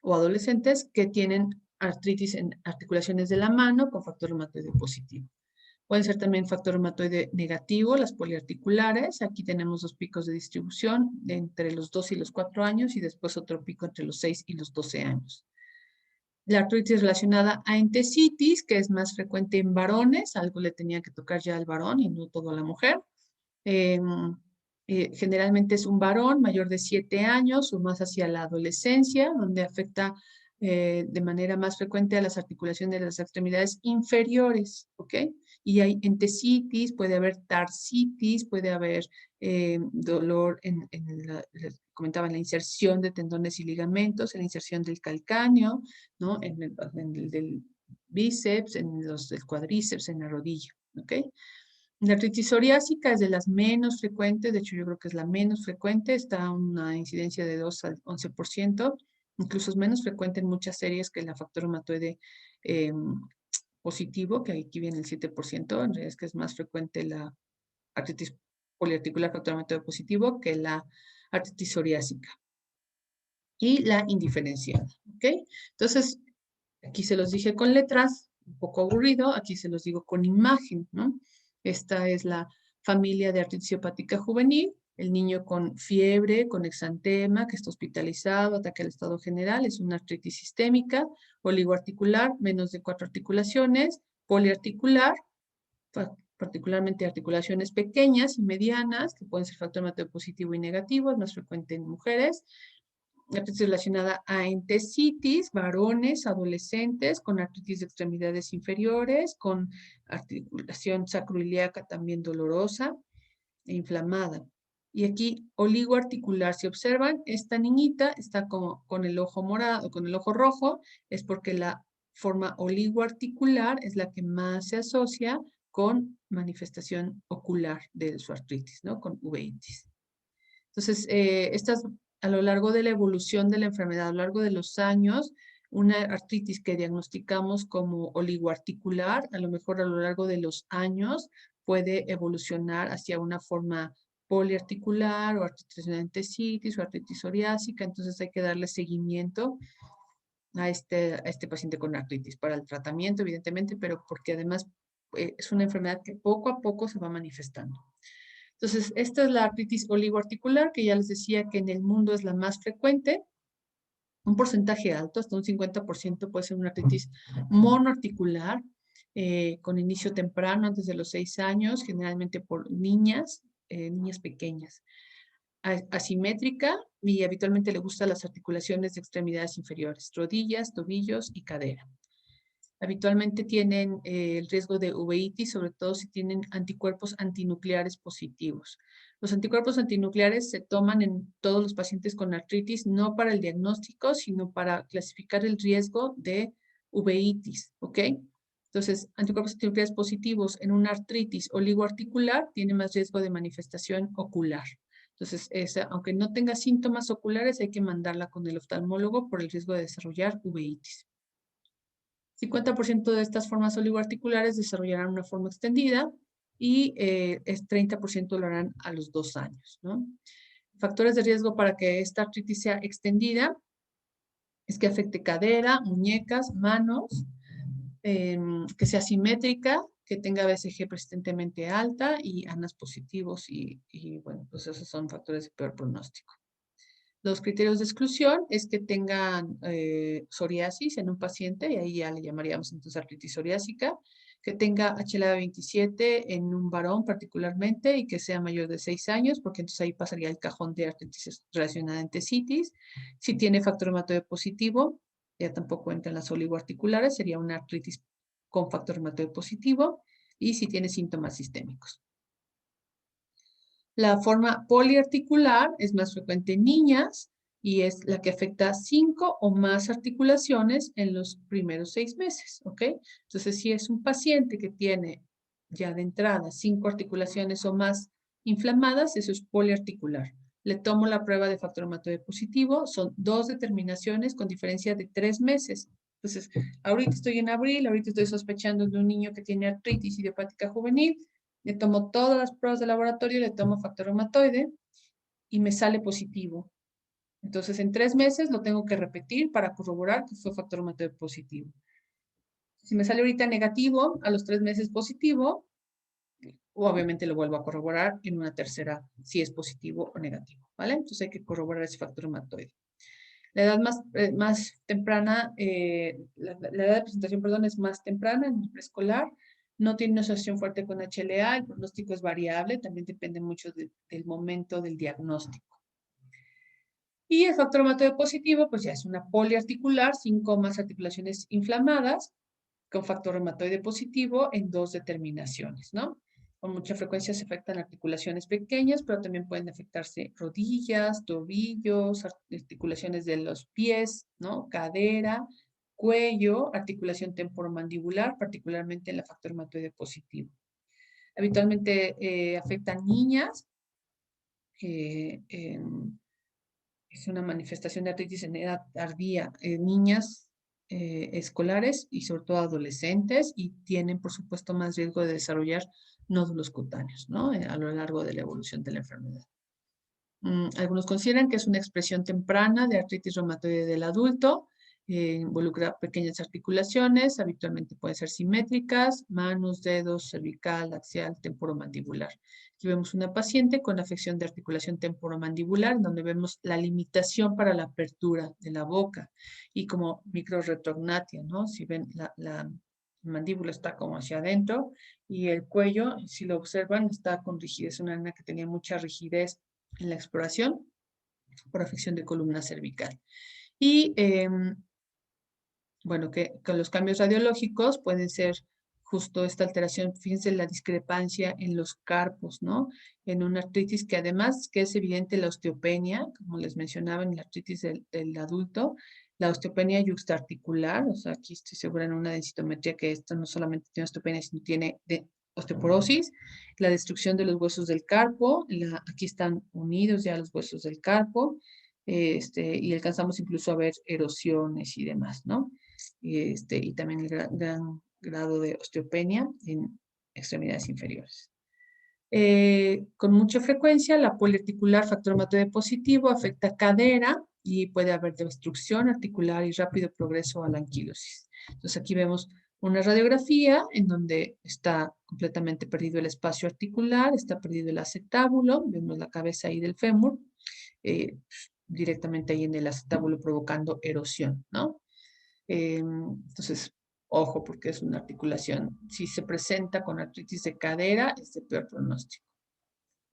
[SPEAKER 1] o adolescentes que tienen artritis en articulaciones de la mano con factor reumatoide positivo. Pueden ser también factor reumatoide negativo, las poliarticulares. Aquí tenemos 2 picos de distribución de entre los 2 y los 4 años y después otro pico entre los 6 y los 12 años. La artritis relacionada a entesitis, que es más frecuente en varones, algo le tenía que tocar ya al varón y no todo a la mujer. Generalmente es un varón mayor de 7 años o más hacia la adolescencia, donde afecta de manera más frecuente a las articulaciones de las extremidades inferiores, ¿ok? Y hay entesitis, puede haber tarsitis, puede haber dolor comentaban la inserción de tendones y ligamentos, en la inserción del calcáneo, ¿no? En el del bíceps, en los del cuádriceps, en la rodilla, ¿ok? La artritis psoriásica es de las menos frecuentes, de hecho yo creo que es la menos frecuente, está una incidencia de 2 al 11%, incluso es menos frecuente en muchas series que la factor reumatoide positivo, que aquí viene el 7%, en realidad es que es más frecuente la artritis poliarticular factor reumatoide positivo que la artritis psoriásica. Y la indiferenciada, ¿ok? Entonces, aquí se los dije con letras, un poco aburrido, aquí se los digo con imagen, ¿no? Esta es la familia de artritis idiopática juvenil, el niño con fiebre, con exantema, que está hospitalizado, ataque al estado general, es una artritis sistémica, oligoarticular, menos de 4 articulaciones, poliarticular, particularmente articulaciones pequeñas y medianas, que pueden ser factor reumatoide positivo y negativo, es más frecuente en mujeres, artritis relacionada a entesitis, varones, adolescentes, con artritis de extremidades inferiores, con articulación sacroiliaca también dolorosa e inflamada. Y aquí oligoarticular, si observan, esta niñita está como con el ojo morado, con el ojo rojo, es porque la forma oligoarticular es la que más se asocia con manifestación ocular de su artritis, ¿no? Con uveitis. Entonces, estas a lo largo de la evolución de la enfermedad, a lo largo de los años, una artritis que diagnosticamos como oligoarticular, a lo mejor a lo largo de los años puede evolucionar hacia una forma poliarticular o artritis de entesitis o artritis psoriásica, entonces hay que darle seguimiento a este paciente con artritis para el tratamiento, evidentemente, pero porque además es una enfermedad que poco a poco se va manifestando. Entonces, esta es la artritis oligoarticular, que ya les decía que en el mundo es la más frecuente. Un porcentaje alto, hasta un 50% puede ser una artritis monoarticular, con inicio temprano, antes de los 6 años, generalmente por niñas pequeñas. Asimétrica y habitualmente le gustan las articulaciones de extremidades inferiores, rodillas, tobillos y cadera. Habitualmente tienen el riesgo de uveitis, sobre todo si tienen anticuerpos antinucleares positivos. Los anticuerpos antinucleares se toman en todos los pacientes con artritis, no para el diagnóstico, sino para clasificar el riesgo de uveitis, ¿ok? Entonces, anticuerpos antinucleares positivos en una artritis oligoarticular tiene más riesgo de manifestación ocular. Entonces, aunque no tenga síntomas oculares, hay que mandarla con el oftalmólogo por el riesgo de desarrollar uveitis. 50% de estas formas oligoarticulares desarrollarán una forma extendida y 30% lo harán a los 2 años, ¿no? Factores de riesgo para que esta artritis sea extendida es que afecte cadera, muñecas, manos, que sea simétrica, que tenga BCG persistentemente alta y ANAS positivos bueno, pues esos son factores de peor pronóstico. Los criterios de exclusión es que tengan psoriasis en un paciente, y ahí ya le llamaríamos entonces artritis psoriásica, que tenga HLA-27 en un varón particularmente y que sea mayor de 6 años, porque entonces ahí pasaría el cajón de artritis relacionada a entesitis. Si tiene factor reumatoide positivo, ya tampoco entran las oligoarticulares, sería una artritis con factor reumatoide positivo, y si tiene síntomas sistémicos. La forma poliarticular es más frecuente en niñas y es la que afecta 5 o más articulaciones en los primeros 6 meses, ¿ok? Entonces, si es un paciente que tiene ya de entrada 5 articulaciones o más inflamadas, eso es poliarticular. Le tomo la prueba de factor reumatoide positivo, son 2 determinaciones con diferencia de 3 meses. Entonces, ahorita estoy en abril, ahorita estoy sospechando de un niño que tiene artritis idiopática juvenil, le tomo todas las pruebas de laboratorio, le tomo factor reumatoide y me sale positivo. Entonces, en 3 meses lo tengo que repetir para corroborar que fue factor reumatoide positivo. Si me sale ahorita negativo, a los 3 meses positivo, obviamente lo vuelvo a corroborar en una tercera si es positivo o negativo, ¿vale? Entonces hay que corroborar ese factor reumatoide. La edad más temprana, la edad de presentación, perdón, es más temprana en el preescolar. No tiene una asociación fuerte con HLA, el pronóstico es variable, también depende mucho del momento del diagnóstico. Y el factor reumatoide positivo, pues ya es una poliarticular, 5 o más articulaciones inflamadas, con factor reumatoide positivo en 2 determinaciones, ¿no? Con mucha frecuencia se afectan articulaciones pequeñas, pero también pueden afectarse rodillas, tobillos, articulaciones de los pies, ¿no? Cadera, cuello, articulación temporomandibular, particularmente en el factor reumatoide positivo. Habitualmente afectan niñas. Es una manifestación de artritis en edad tardía en niñas escolares y sobre todo adolescentes, y tienen, por supuesto, más riesgo de desarrollar nódulos cutáneos, ¿no? A lo largo de la evolución de la enfermedad. Algunos consideran que es una expresión temprana de artritis reumatoide del adulto, involucra pequeñas articulaciones, habitualmente pueden ser simétricas, manos, dedos, cervical, axial, temporomandibular. Aquí vemos una paciente con afección de articulación temporomandibular, donde vemos la limitación para la apertura de la boca y como microretrognatia, ¿no? Si ven, la mandíbula está como hacia adentro y el cuello, si lo observan, está con rigidez, una nena que tenía mucha rigidez en la exploración por afección de columna cervical. Y bueno, que los cambios radiológicos pueden ser justo esta alteración, fíjense la discrepancia en los carpos, ¿no? En una artritis que además que es evidente la osteopenia, como les mencionaba en la artritis del adulto, la osteopenia yuxtaarticular, o sea, aquí estoy segura en una densitometría que esto no solamente tiene osteopenia, sino tiene osteoporosis, la destrucción de los huesos del carpo, aquí están unidos ya los huesos del carpo, y alcanzamos incluso a ver erosiones y demás, ¿no? Y también el gran grado de osteopenia en extremidades inferiores. Con mucha frecuencia, la poliarticular factor reumatoide positivo afecta cadera y puede haber destrucción articular y rápido progreso a la anquilosis. Entonces aquí vemos una radiografía en donde está completamente perdido el espacio articular, está perdido el acetábulo, vemos la cabeza ahí del fémur, directamente ahí en el acetábulo provocando erosión, ¿no? Entonces, ojo, porque es una articulación. Si se presenta con artritis de cadera, es de peor pronóstico.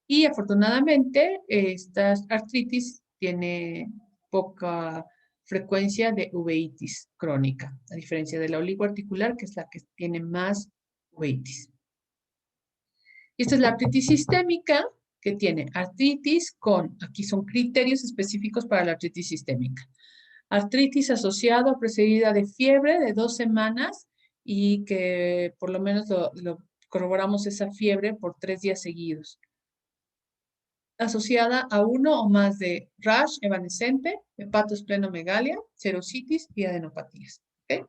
[SPEAKER 1] Y afortunadamente, esta artritis tiene poca frecuencia de uveitis crónica, a diferencia de la oligoarticular, que es la que tiene más uveitis. Y esta es la artritis sistémica, que tiene artritis con, aquí son criterios específicos para la artritis sistémica. Artritis asociada o precedida de fiebre de 2 semanas y que por lo menos lo corroboramos esa fiebre por 3 días seguidos. Asociada a uno o más de rash evanescente, hepatosplenomegalia, serositis y adenopatías. ¿Okay?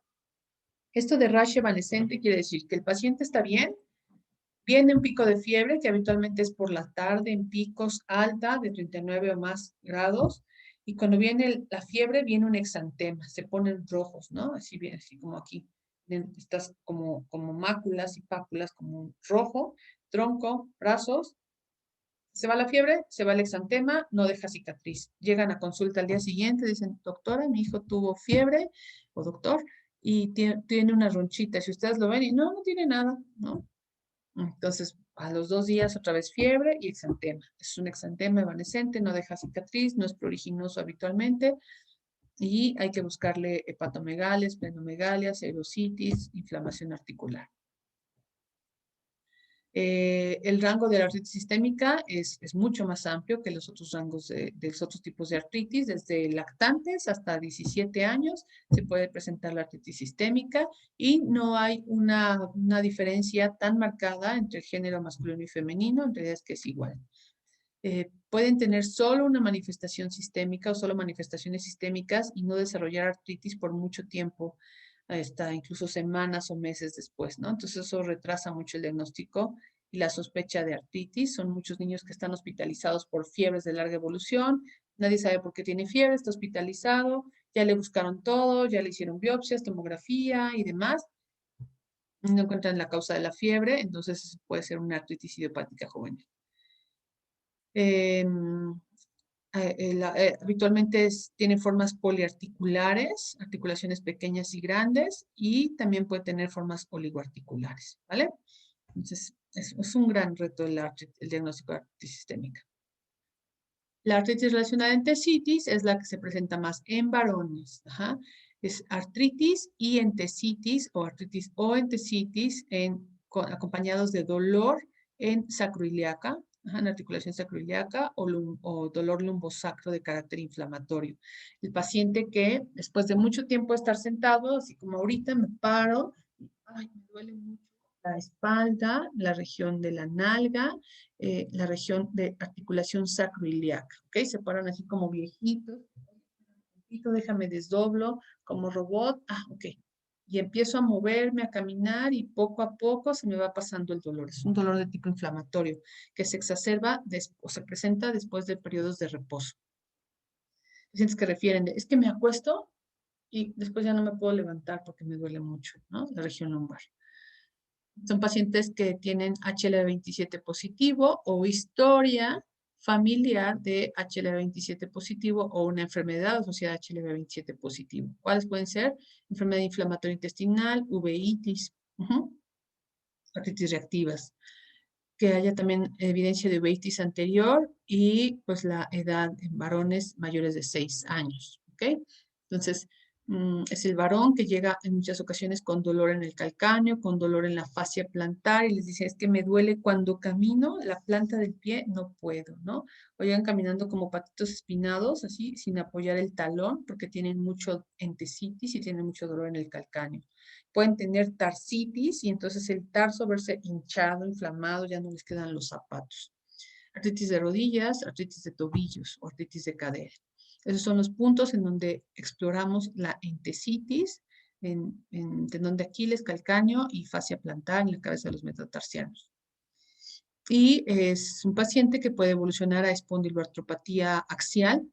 [SPEAKER 1] Esto de rash evanescente quiere decir que el paciente está bien, Viene un pico de fiebre que habitualmente es por la tarde en picos alta de 39 o más grados. Y cuando viene la fiebre, viene un exantema, se ponen rojos, ¿no? Así bien, así como aquí. Estas como máculas y pápulas, como un rojo, tronco, brazos. Se va la fiebre, se va el exantema, no deja cicatriz. Llegan a consulta al día siguiente, dicen, doctora, mi hijo tuvo fiebre, o doctor, y tiene una ronchita. Si ustedes lo ven, y no, no tiene nada, ¿no? Entonces, a los 2 días otra vez fiebre y exantema. Es un exantema evanescente, no deja cicatriz, no es pruriginoso habitualmente y hay que buscarle hepatomegalias, plenomegalias, serositis, inflamación articular. El rango de la artritis sistémica es mucho más amplio que los otros rangos de los otros tipos de artritis. Desde lactantes hasta 17 años se puede presentar la artritis sistémica y no hay una diferencia tan marcada entre el género masculino y femenino, en realidad es que es igual. Pueden tener solo una manifestación sistémica o solo manifestaciones sistémicas y no desarrollar artritis por mucho tiempo, hasta incluso semanas o meses después, ¿no? Entonces eso retrasa mucho el diagnóstico y la sospecha de artritis. Son muchos niños que están hospitalizados por fiebres de larga evolución. Nadie sabe por qué tiene fiebre, está hospitalizado, ya le buscaron todo, ya le hicieron biopsias, tomografía y demás. No encuentran la causa de la fiebre, entonces puede ser una artritis idiopática juvenil. Habitualmente tiene formas poliarticulares, articulaciones pequeñas y grandes, y también puede tener formas oligoarticulares, ¿vale? Entonces, es un gran reto el diagnóstico de artritis sistémica. La artritis relacionada a entesitis es la que se presenta más en varones. Ajá. Es artritis y entesitis o artritis o entesitis acompañados de dolor en sacroiliaca, en articulación sacroiliaca o dolor lumbosacro de carácter inflamatorio. El paciente que después de mucho tiempo estar sentado, así como ahorita me paro, ay, me duele mucho la espalda, la región de la nalga, la región de articulación sacroiliaca, ¿ok? Se paran así como viejitos, déjame desdoblo como robot, ok. Y empiezo a moverme, a caminar y poco a poco se me va pasando el dolor. Es un dolor de tipo inflamatorio que se exacerba o se presenta después de periodos de reposo. Pacientes que refieren es que me acuesto y después ya no me puedo levantar porque me duele mucho, ¿no? La región lumbar. Son pacientes que tienen HLA27 positivo o historia familiar de HLA27 positivo o una enfermedad asociada a HLA27 positivo. ¿Cuáles pueden ser? Enfermedad inflamatoria intestinal, uveitis, artritis reactivas. Que haya también evidencia de uveitis anterior y pues la edad en varones mayores de 6 años. ¿Ok? Entonces, es el varón que llega en muchas ocasiones con dolor en el calcáneo, con dolor en la fascia plantar y les dice, es que me duele cuando camino, la planta del pie no puedo, ¿no? O llegan caminando como patitos espinados, así, sin apoyar el talón, porque tienen mucho entesitis y tienen mucho dolor en el calcáneo. Pueden tener tarsitis y entonces el tarso verse hinchado, inflamado, ya no les quedan los zapatos. Artritis de rodillas, artritis de tobillos o artritis de cadera. Esos son los puntos en donde exploramos la entesitis, en tendón de Aquiles, calcáneo y fascia plantar en la cabeza de los metatarsianos. Y es un paciente que puede evolucionar a espondiloartropatía axial.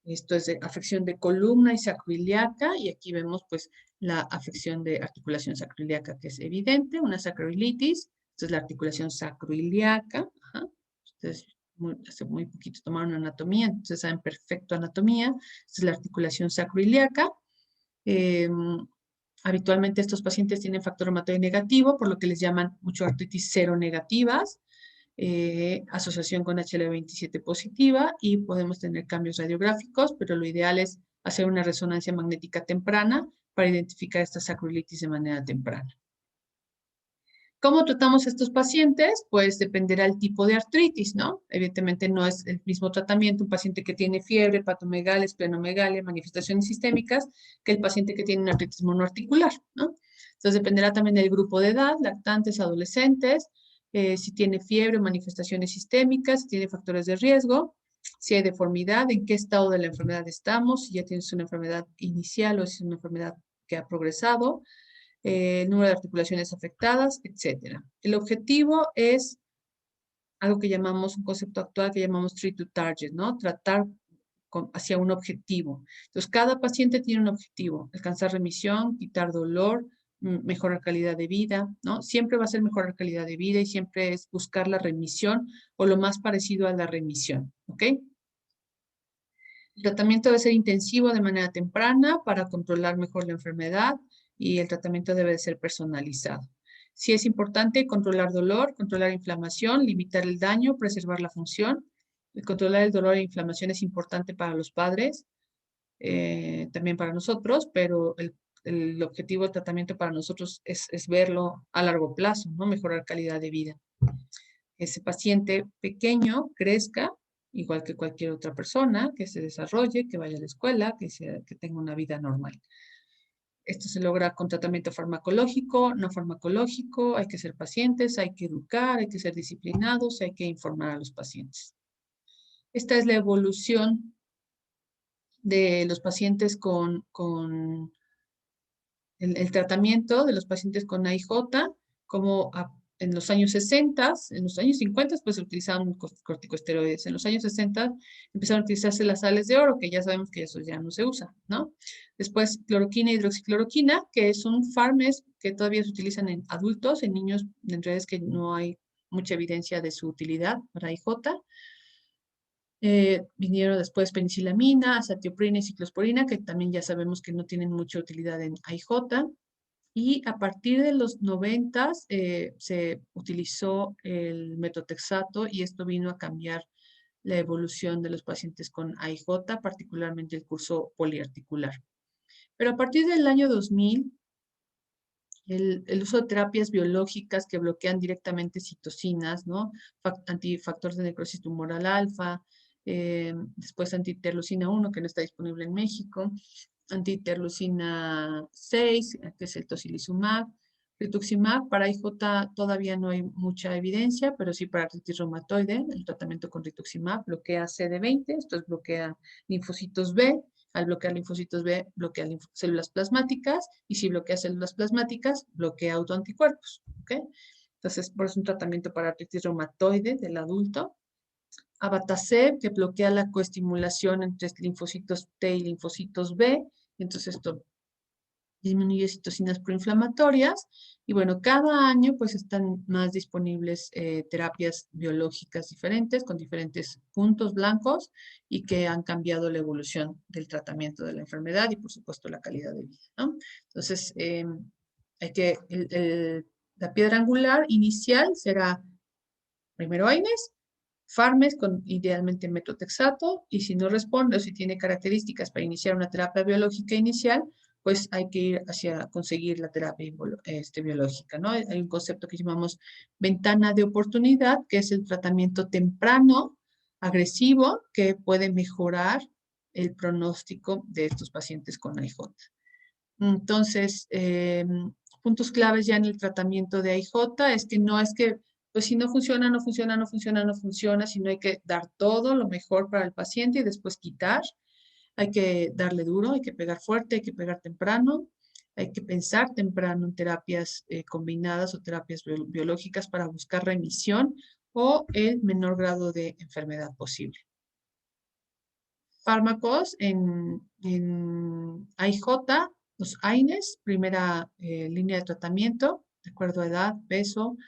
[SPEAKER 1] Esto es de afección de columna y sacroiliaca, y aquí vemos pues la afección de articulación sacroiliaca que es evidente, una sacroilitis. Esta es la articulación sacroiliaca. Ajá. Ustedes hace muy poquito tomaron anatomía, entonces saben perfecto anatomía. Esta es la articulación sacroiliaca. Habitualmente estos pacientes tienen factor reumatoide negativo, por lo que les llaman mucho artritis seronegativas, asociación con HLA27 positiva y podemos tener cambios radiográficos, pero lo ideal es hacer una resonancia magnética temprana para identificar esta sacroilitis de manera temprana. ¿Cómo tratamos a estos pacientes? Pues dependerá el tipo de artritis, ¿no? Evidentemente no es el mismo tratamiento un paciente que tiene fiebre, patomegalia, esplenomegalia, manifestaciones sistémicas, que el paciente que tiene una artritis monoarticular, ¿no? Entonces dependerá también del grupo de edad, lactantes, adolescentes, si tiene fiebre o manifestaciones sistémicas, si tiene factores de riesgo, si hay deformidad, en qué estado de la enfermedad estamos, si ya tienes una enfermedad inicial o si es una enfermedad que ha progresado, el número de articulaciones afectadas, etc. El objetivo es algo que llamamos, un concepto actual que llamamos treat to target, ¿no? Tratar hacia un objetivo. Entonces, cada paciente tiene un objetivo: alcanzar remisión, quitar dolor, mejorar calidad de vida, ¿no? Siempre va a ser mejorar calidad de vida y siempre es buscar la remisión o lo más parecido a la remisión, ¿ok? El tratamiento debe ser intensivo de manera temprana para controlar mejor la enfermedad y el tratamiento debe ser personalizado. Sí es importante controlar dolor, controlar inflamación, limitar el daño, preservar la función. El controlar el dolor e inflamación es importante para los padres, también para nosotros, pero el objetivo del tratamiento para nosotros es verlo a largo plazo, ¿no? Mejorar calidad de vida. Ese paciente pequeño crezca igual que cualquier otra persona, que se desarrolle, que vaya a la escuela, que tenga una vida normal. Esto se logra con tratamiento farmacológico, no farmacológico, hay que ser pacientes, hay que educar, hay que ser disciplinados, hay que informar a los pacientes. Esta es la evolución de los pacientes con el tratamiento de los pacientes con AIJ, como en los años 60, en los años 50 pues se utilizaban corticosteroides, en los años 60 empezaron a utilizarse las sales de oro, que ya sabemos que eso ya no se usa, ¿no? Después cloroquina, hidroxicloroquina, que son fármacos que todavía se utilizan en adultos, en niños, en realidad es que no hay mucha evidencia de su utilidad para AIJ. Vinieron después penicilamina, azatioprina y ciclosporina, que también ya sabemos que no tienen mucha utilidad en AIJ. Y a partir de los 90 se utilizó el metotrexato y esto vino a cambiar la evolución de los pacientes con AIJ, particularmente el curso poliarticular. Pero a partir del año 2000, el uso de terapias biológicas que bloquean directamente citocinas, ¿no? Antifactor de necrosis tumoral alfa, después antiterlucina 1, que no está disponible en México, antiterlucina 6, que es el tocilizumab, rituximab. Para IJ todavía no hay mucha evidencia, pero sí para artritis reumatoide, el tratamiento con rituximab bloquea CD20, esto es bloquea linfocitos B. Al bloquear linfocitos B, bloquea células plasmáticas, y si bloquea células plasmáticas, bloquea autoanticuerpos, ¿ok? Entonces, por eso es un tratamiento para artritis reumatoide del adulto. Abatacept, que bloquea la coestimulación entre linfocitos T y linfocitos B, entonces esto disminuye citocinas proinflamatorias, y bueno, cada año pues están más disponibles terapias biológicas diferentes, con diferentes puntos blancos, y que han cambiado la evolución del tratamiento de la enfermedad y por supuesto la calidad de vida, ¿no? Entonces, hay que, la piedra angular inicial será primero AINES, Farmes con idealmente metotrexato, y si no responde o si tiene características para iniciar una terapia biológica inicial, pues hay que ir hacia conseguir la terapia biológica, ¿no? Hay un concepto que llamamos ventana de oportunidad, que es el tratamiento temprano, agresivo, que puede mejorar el pronóstico de estos pacientes con AIJ. Entonces, puntos claves ya en el tratamiento de AIJ es que no es que, pues si no funciona, no funciona, no funciona, no funciona, sino hay que dar todo lo mejor para el paciente y después quitar. Hay que darle duro, hay que pegar fuerte, hay que pegar temprano, hay que pensar temprano en terapias combinadas o terapias biológicas para buscar remisión o el menor grado de enfermedad posible. Fármacos en AIJ, los AINES, primera línea de tratamiento, de acuerdo a edad, peso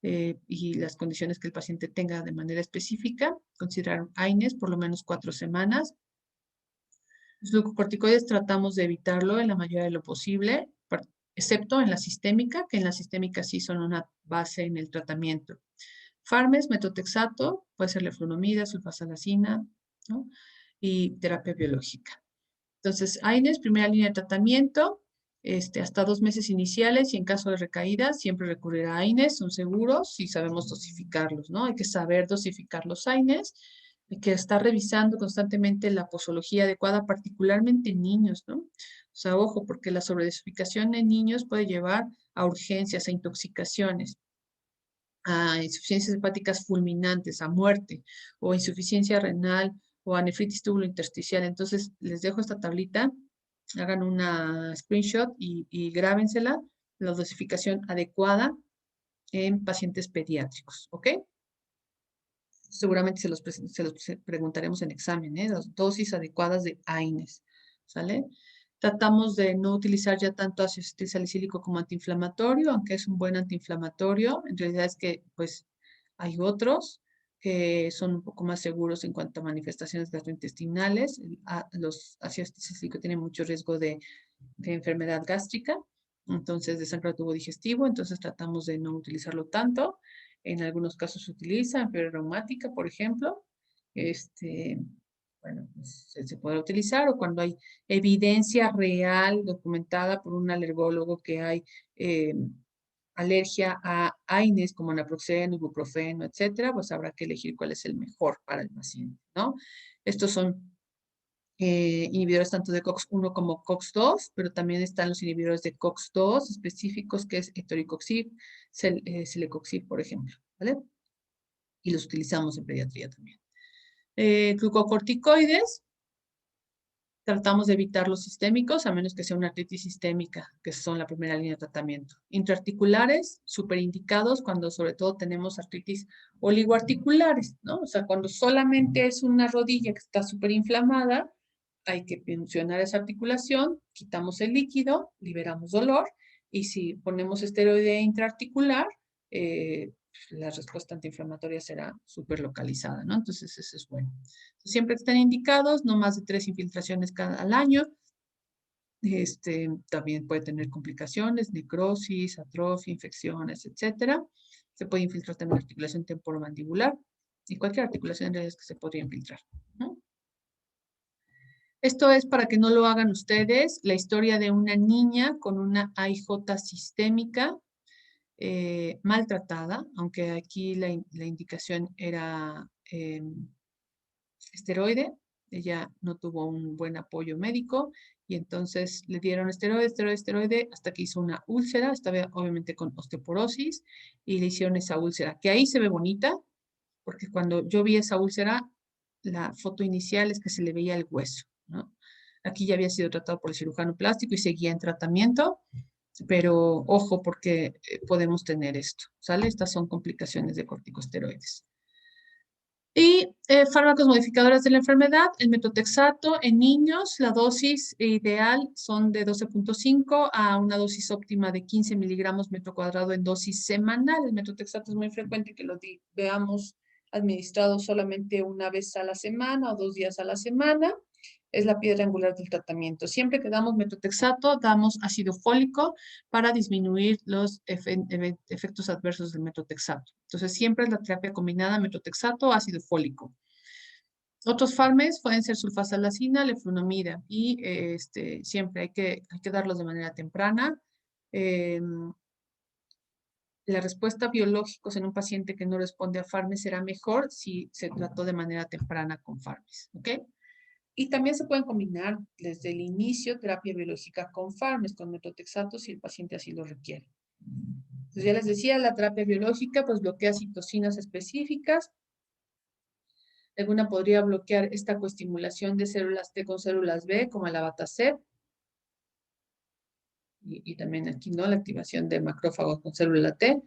[SPEAKER 1] y las condiciones que el paciente tenga de manera específica. Considerar AINES por lo menos 4 semanas. Los glucocorticoides tratamos de evitarlo en la mayoría de lo posible, excepto en la sistémica, que en la sistémica sí son una base en el tratamiento. Farmes, metotrexato, puede ser leflunomida, sulfasalazina, ¿no? Y terapia biológica. Entonces, AINES, primera línea de tratamiento, hasta 2 meses iniciales, y en caso de recaída, siempre recurrir a AINES, son seguros y sabemos dosificarlos, ¿no? Hay que saber dosificar los AINES, hay que estar revisando constantemente la posología adecuada, particularmente en niños, ¿no? O sea, ojo, porque la sobredosificación en niños puede llevar a urgencias, a intoxicaciones, a insuficiencias hepáticas fulminantes, a muerte, o insuficiencia renal, o a nefritis tubulointersticial. Entonces, les dejo esta tablita, hagan una screenshot y grábensela. la dosificación adecuada en pacientes pediátricos, ¿ok? Seguramente se los preguntaremos en examen, ¿eh? Las dosis adecuadas de AINES, ¿sale? Tratamos de no utilizar ya tanto ácido acetil salicílico como antiinflamatorio, aunque es un buen antiinflamatorio. En realidad es que, pues, hay otros que son un poco más seguros en cuanto a manifestaciones gastrointestinales. Los ácidos acetil salicílicos tienen mucho riesgo de enfermedad gástrica, entonces de sangrado tubo digestivo, entonces tratamos de no utilizarlo tanto. En algunos casos se utiliza, en fiebre reumática, por ejemplo, este, bueno, pues, se puede utilizar, o cuando hay evidencia real documentada por un alergólogo que hay alergia a AINES como naproxeno, ibuprofeno, etcétera, pues habrá que elegir cuál es el mejor para el paciente, ¿no? Estos son inhibidores tanto de COX-1 como COX-2, pero también están los inhibidores de COX-2 específicos, que es etoricoxib, celecoxib, por ejemplo, ¿vale? Y los utilizamos en pediatría también. Glucocorticoides, tratamos de evitar los sistémicos, a menos que sea una artritis sistémica, que son la primera línea de tratamiento. Intraarticulares, súper indicados cuando sobre todo tenemos artritis oligoarticulares, ¿no? O sea, cuando solamente es una rodilla que está súper inflamada, hay que funcionar esa articulación, quitamos el líquido, liberamos dolor, y si ponemos esteroide intraarticular, la respuesta antiinflamatoria será súper localizada, ¿no? Entonces, eso es bueno. Siempre están indicados, no más de 3 infiltraciones al año. También puede tener complicaciones, necrosis, atrofia, infecciones, etcétera. Se puede infiltrar también la articulación temporomandibular y cualquier articulación en realidad que se podría infiltrar, ¿no? Esto es para que no lo hagan ustedes, la historia de una niña con una AIJ sistémica maltratada, aunque aquí la indicación era esteroide. Ella no tuvo un buen apoyo médico y entonces le dieron esteroide, hasta que hizo una úlcera, estaba obviamente con osteoporosis y le hicieron esa úlcera, que ahí se ve bonita, porque cuando yo vi esa úlcera, la foto inicial es que se le veía el hueso, ¿no? Aquí ya había sido tratado por el cirujano plástico y seguía en tratamiento, pero ojo porque podemos tener esto, ¿sale? Estas son complicaciones de corticosteroides. Y fármacos modificadores de la enfermedad, el metotrexato en niños, la dosis ideal son de 12.5 a una dosis óptima de 15 miligramos metro cuadrado en dosis semanal. El metotrexato es muy frecuente que lo veamos administrado solamente una vez a la semana o 2 días a la semana. Es la piedra angular del tratamiento. Siempre que damos metotrexato, damos ácido fólico para disminuir los efectos adversos del metotrexato. Entonces, siempre es la terapia combinada metotrexato, ácido fólico. Otros fármacos pueden ser sulfasalacina, leflunomida, y siempre hay que darlos de manera temprana. La respuesta biológica en un paciente que no responde a fármacos será mejor si se trató de manera temprana con fármacos, ¿ok? Y también se pueden combinar desde el inicio terapia biológica con fármacos, con metotrexato, si el paciente así lo requiere. Entonces, ya les decía, la terapia biológica pues bloquea citocinas específicas. Alguna podría bloquear esta coestimulación de células T con células B, como el abatacept. Y también aquí, ¿no? La activación de macrófagos con célula T.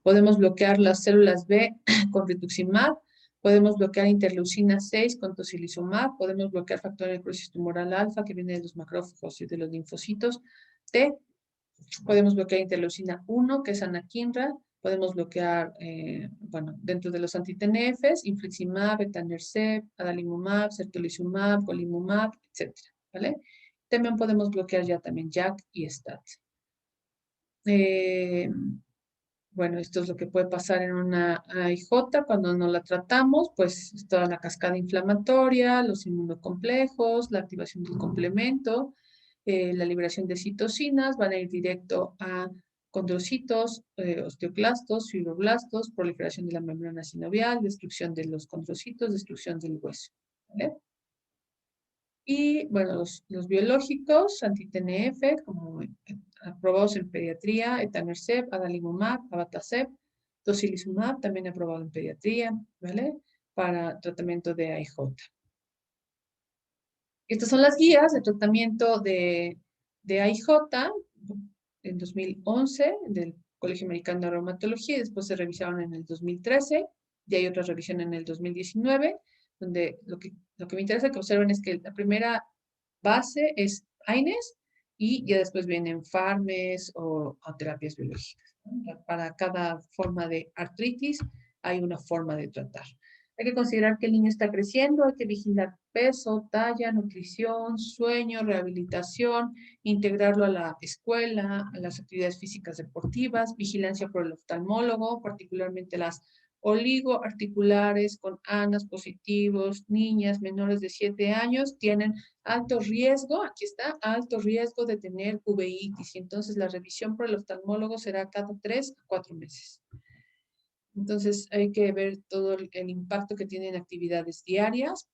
[SPEAKER 1] Podemos bloquear las células B con rituximab. Podemos bloquear interleucina 6 con tocilizumab. Podemos bloquear factor de necrosis tumoral alfa, que viene de los macrófagos y de los linfocitos T. Podemos bloquear interleucina 1, que es anakinra. Podemos bloquear, bueno, dentro de los anti-TNFs, infliximab, etanercept, adalimumab, certolizumab, golimumab, etc. ¿Vale? También podemos bloquear ya también JAK y STAT. Bueno, esto es lo que puede pasar en una AIJ cuando no la tratamos, pues toda la cascada inflamatoria, los inmunocomplejos, la activación del complemento, la liberación de citocinas, van a ir directo a condrocitos, osteoclastos, fibroblastos, proliferación de la membrana sinovial, destrucción de los condrocitos, destrucción del hueso, ¿vale? Y bueno, los biológicos, anti-TNF, como aprobados en pediatría, etanercept, adalimumab, abatacept, tocilizumab, también aprobado en pediatría, ¿vale? Para tratamiento de AIJ. Estas son las guías de tratamiento de AIJ. en 2011 del Colegio Americano de Reumatología y después se revisaron en el 2013 y hay otra revisión en el 2019, donde lo que me interesa que observen es que la primera base es AINES y ya después vienen FARMES o terapias biológicas, ¿no? Para cada forma de artritis hay una forma de tratar. Hay que considerar que el niño está creciendo, hay que vigilar peso, talla, nutrición, sueño, rehabilitación, integrarlo a la escuela, a las actividades físicas deportivas, vigilancia por el oftalmólogo, particularmente las oligoarticulares con ANAS positivos, niñas menores de 7 años tienen alto riesgo, aquí está, alto riesgo de tener uveitis, y entonces la revisión por el oftalmólogo será cada 3 a 4 meses. Entonces hay que ver todo el impacto que tienen actividades diarias,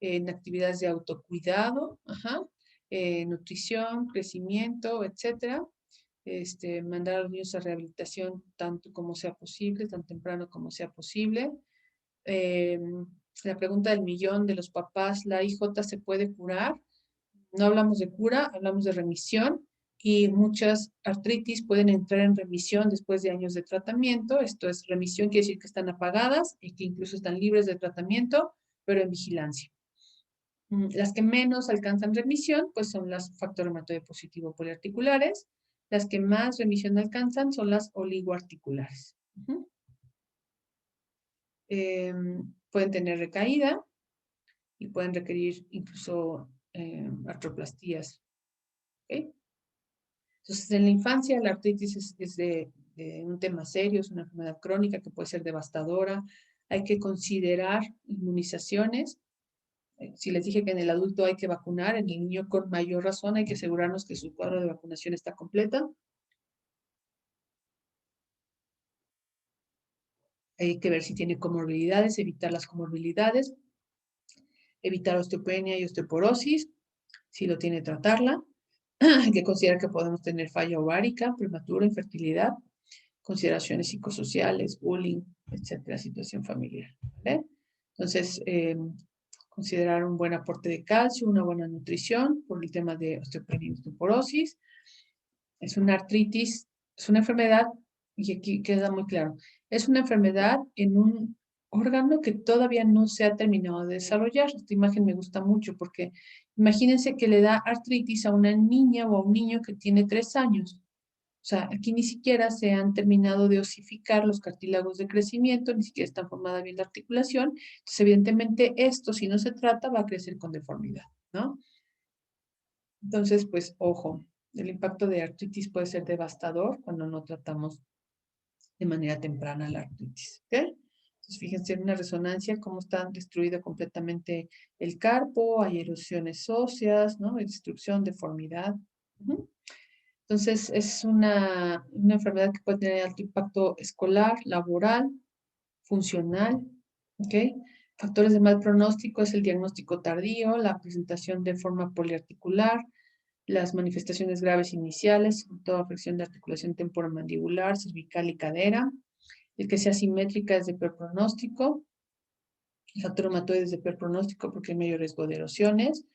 [SPEAKER 1] en actividades de autocuidado, nutrición, crecimiento, etcétera. Mandar a los niños a rehabilitación tanto como sea posible, tan temprano como sea posible. Eh, la pregunta del millón de los papás, ¿la IJ se puede curar? No hablamos de cura, hablamos de remisión y muchas artritis pueden entrar en remisión después de años de tratamiento. Esto es remisión, quiere decir que están apagadas y que incluso están libres de tratamiento, pero en vigilancia. Las que menos alcanzan remisión, pues son las factor reumatoide positivo poliarticulares. Las que más remisión alcanzan son las oligoarticulares. Pueden tener recaída y pueden requerir incluso artroplastías. ¿Okay? Entonces, en la infancia la artritis es de un tema serio, es una enfermedad crónica que puede ser devastadora. Hay que considerar inmunizaciones. Si les dije que en el adulto hay que vacunar, en el niño con mayor razón hay que asegurarnos que su cuadro de vacunación está completa. Hay que ver si tiene comorbilidades, evitar las comorbilidades, evitar osteopenia y osteoporosis, si lo tiene, tratarla. Hay que considerar que podemos tener falla ovárica, prematura, infertilidad, consideraciones psicosociales, bullying, etcétera, situación familiar. ¿Vale? Entonces, considerar un buen aporte de calcio, una buena nutrición por el tema de osteopenia y osteoporosis. Es una artritis, es una enfermedad, y aquí queda muy claro, es una enfermedad en un órgano que todavía no se ha terminado de desarrollar. Esta imagen me gusta mucho porque imagínense que le da artritis a una niña o a un niño que tiene 3 años. O sea, aquí ni siquiera se han terminado de osificar los cartílagos de crecimiento, ni siquiera está formada bien la articulación. Entonces, evidentemente, esto, si no se trata, va a crecer con deformidad, ¿no? Entonces, pues, ojo, el impacto de artritis puede ser devastador cuando no tratamos de manera temprana la artritis, ¿ok? Entonces, fíjense en una resonancia cómo está destruido completamente el carpo, hay erosiones óseas, ¿no? Destrucción, deformidad. Entonces, es una enfermedad que puede tener alto impacto escolar, laboral, funcional, ¿ok? Factores de mal pronóstico es el diagnóstico tardío, la presentación de forma poliarticular, las manifestaciones graves iniciales, toda afección de articulación temporomandibular, cervical y cadera. El que sea simétrica es de peor pronóstico. El factor reumatoide es de peor pronóstico porque hay mayor riesgo de erosiones.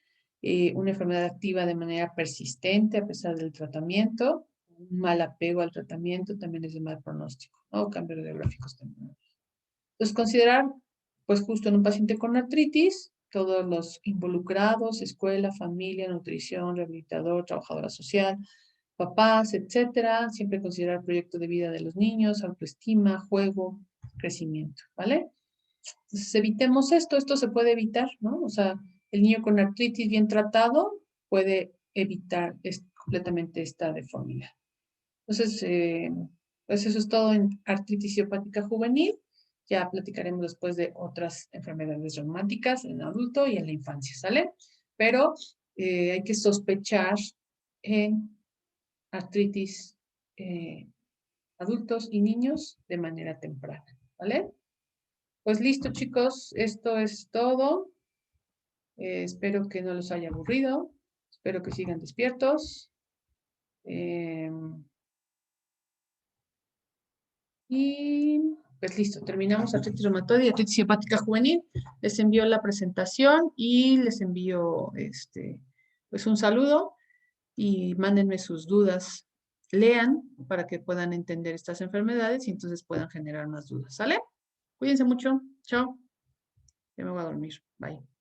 [SPEAKER 1] Una enfermedad activa de manera persistente a pesar del tratamiento. Un mal apego al tratamiento también es de mal pronóstico, ¿no? Cambios radiográficos tempranos. Entonces, considerar, pues justo en un paciente con artritis, todos los involucrados, escuela, familia, nutrición, rehabilitador, trabajadora social, papás, etcétera. Siempre considerar el proyecto de vida de los niños, autoestima, juego, crecimiento, ¿vale? Entonces, evitemos esto se puede evitar, ¿no? O sea, el niño con artritis bien tratado puede evitar completamente esta deformidad. Entonces, pues eso es todo en artritis idiopática juvenil. Ya platicaremos después de otras enfermedades reumáticas en adulto y en la infancia, ¿sale? Pero hay que sospechar en artritis adultos y niños de manera temprana, ¿vale? Pues listo, chicos, esto es todo. Espero que no los haya aburrido. Espero que sigan despiertos. Y pues listo, terminamos artritis reumatoide y artritis hepática juvenil. Les envío la presentación y les envío pues un saludo y mándenme sus dudas lean para que puedan entender estas enfermedades y entonces puedan generar más dudas. ¿Sale? Cuídense mucho. Chao. Ya me voy a dormir. Bye.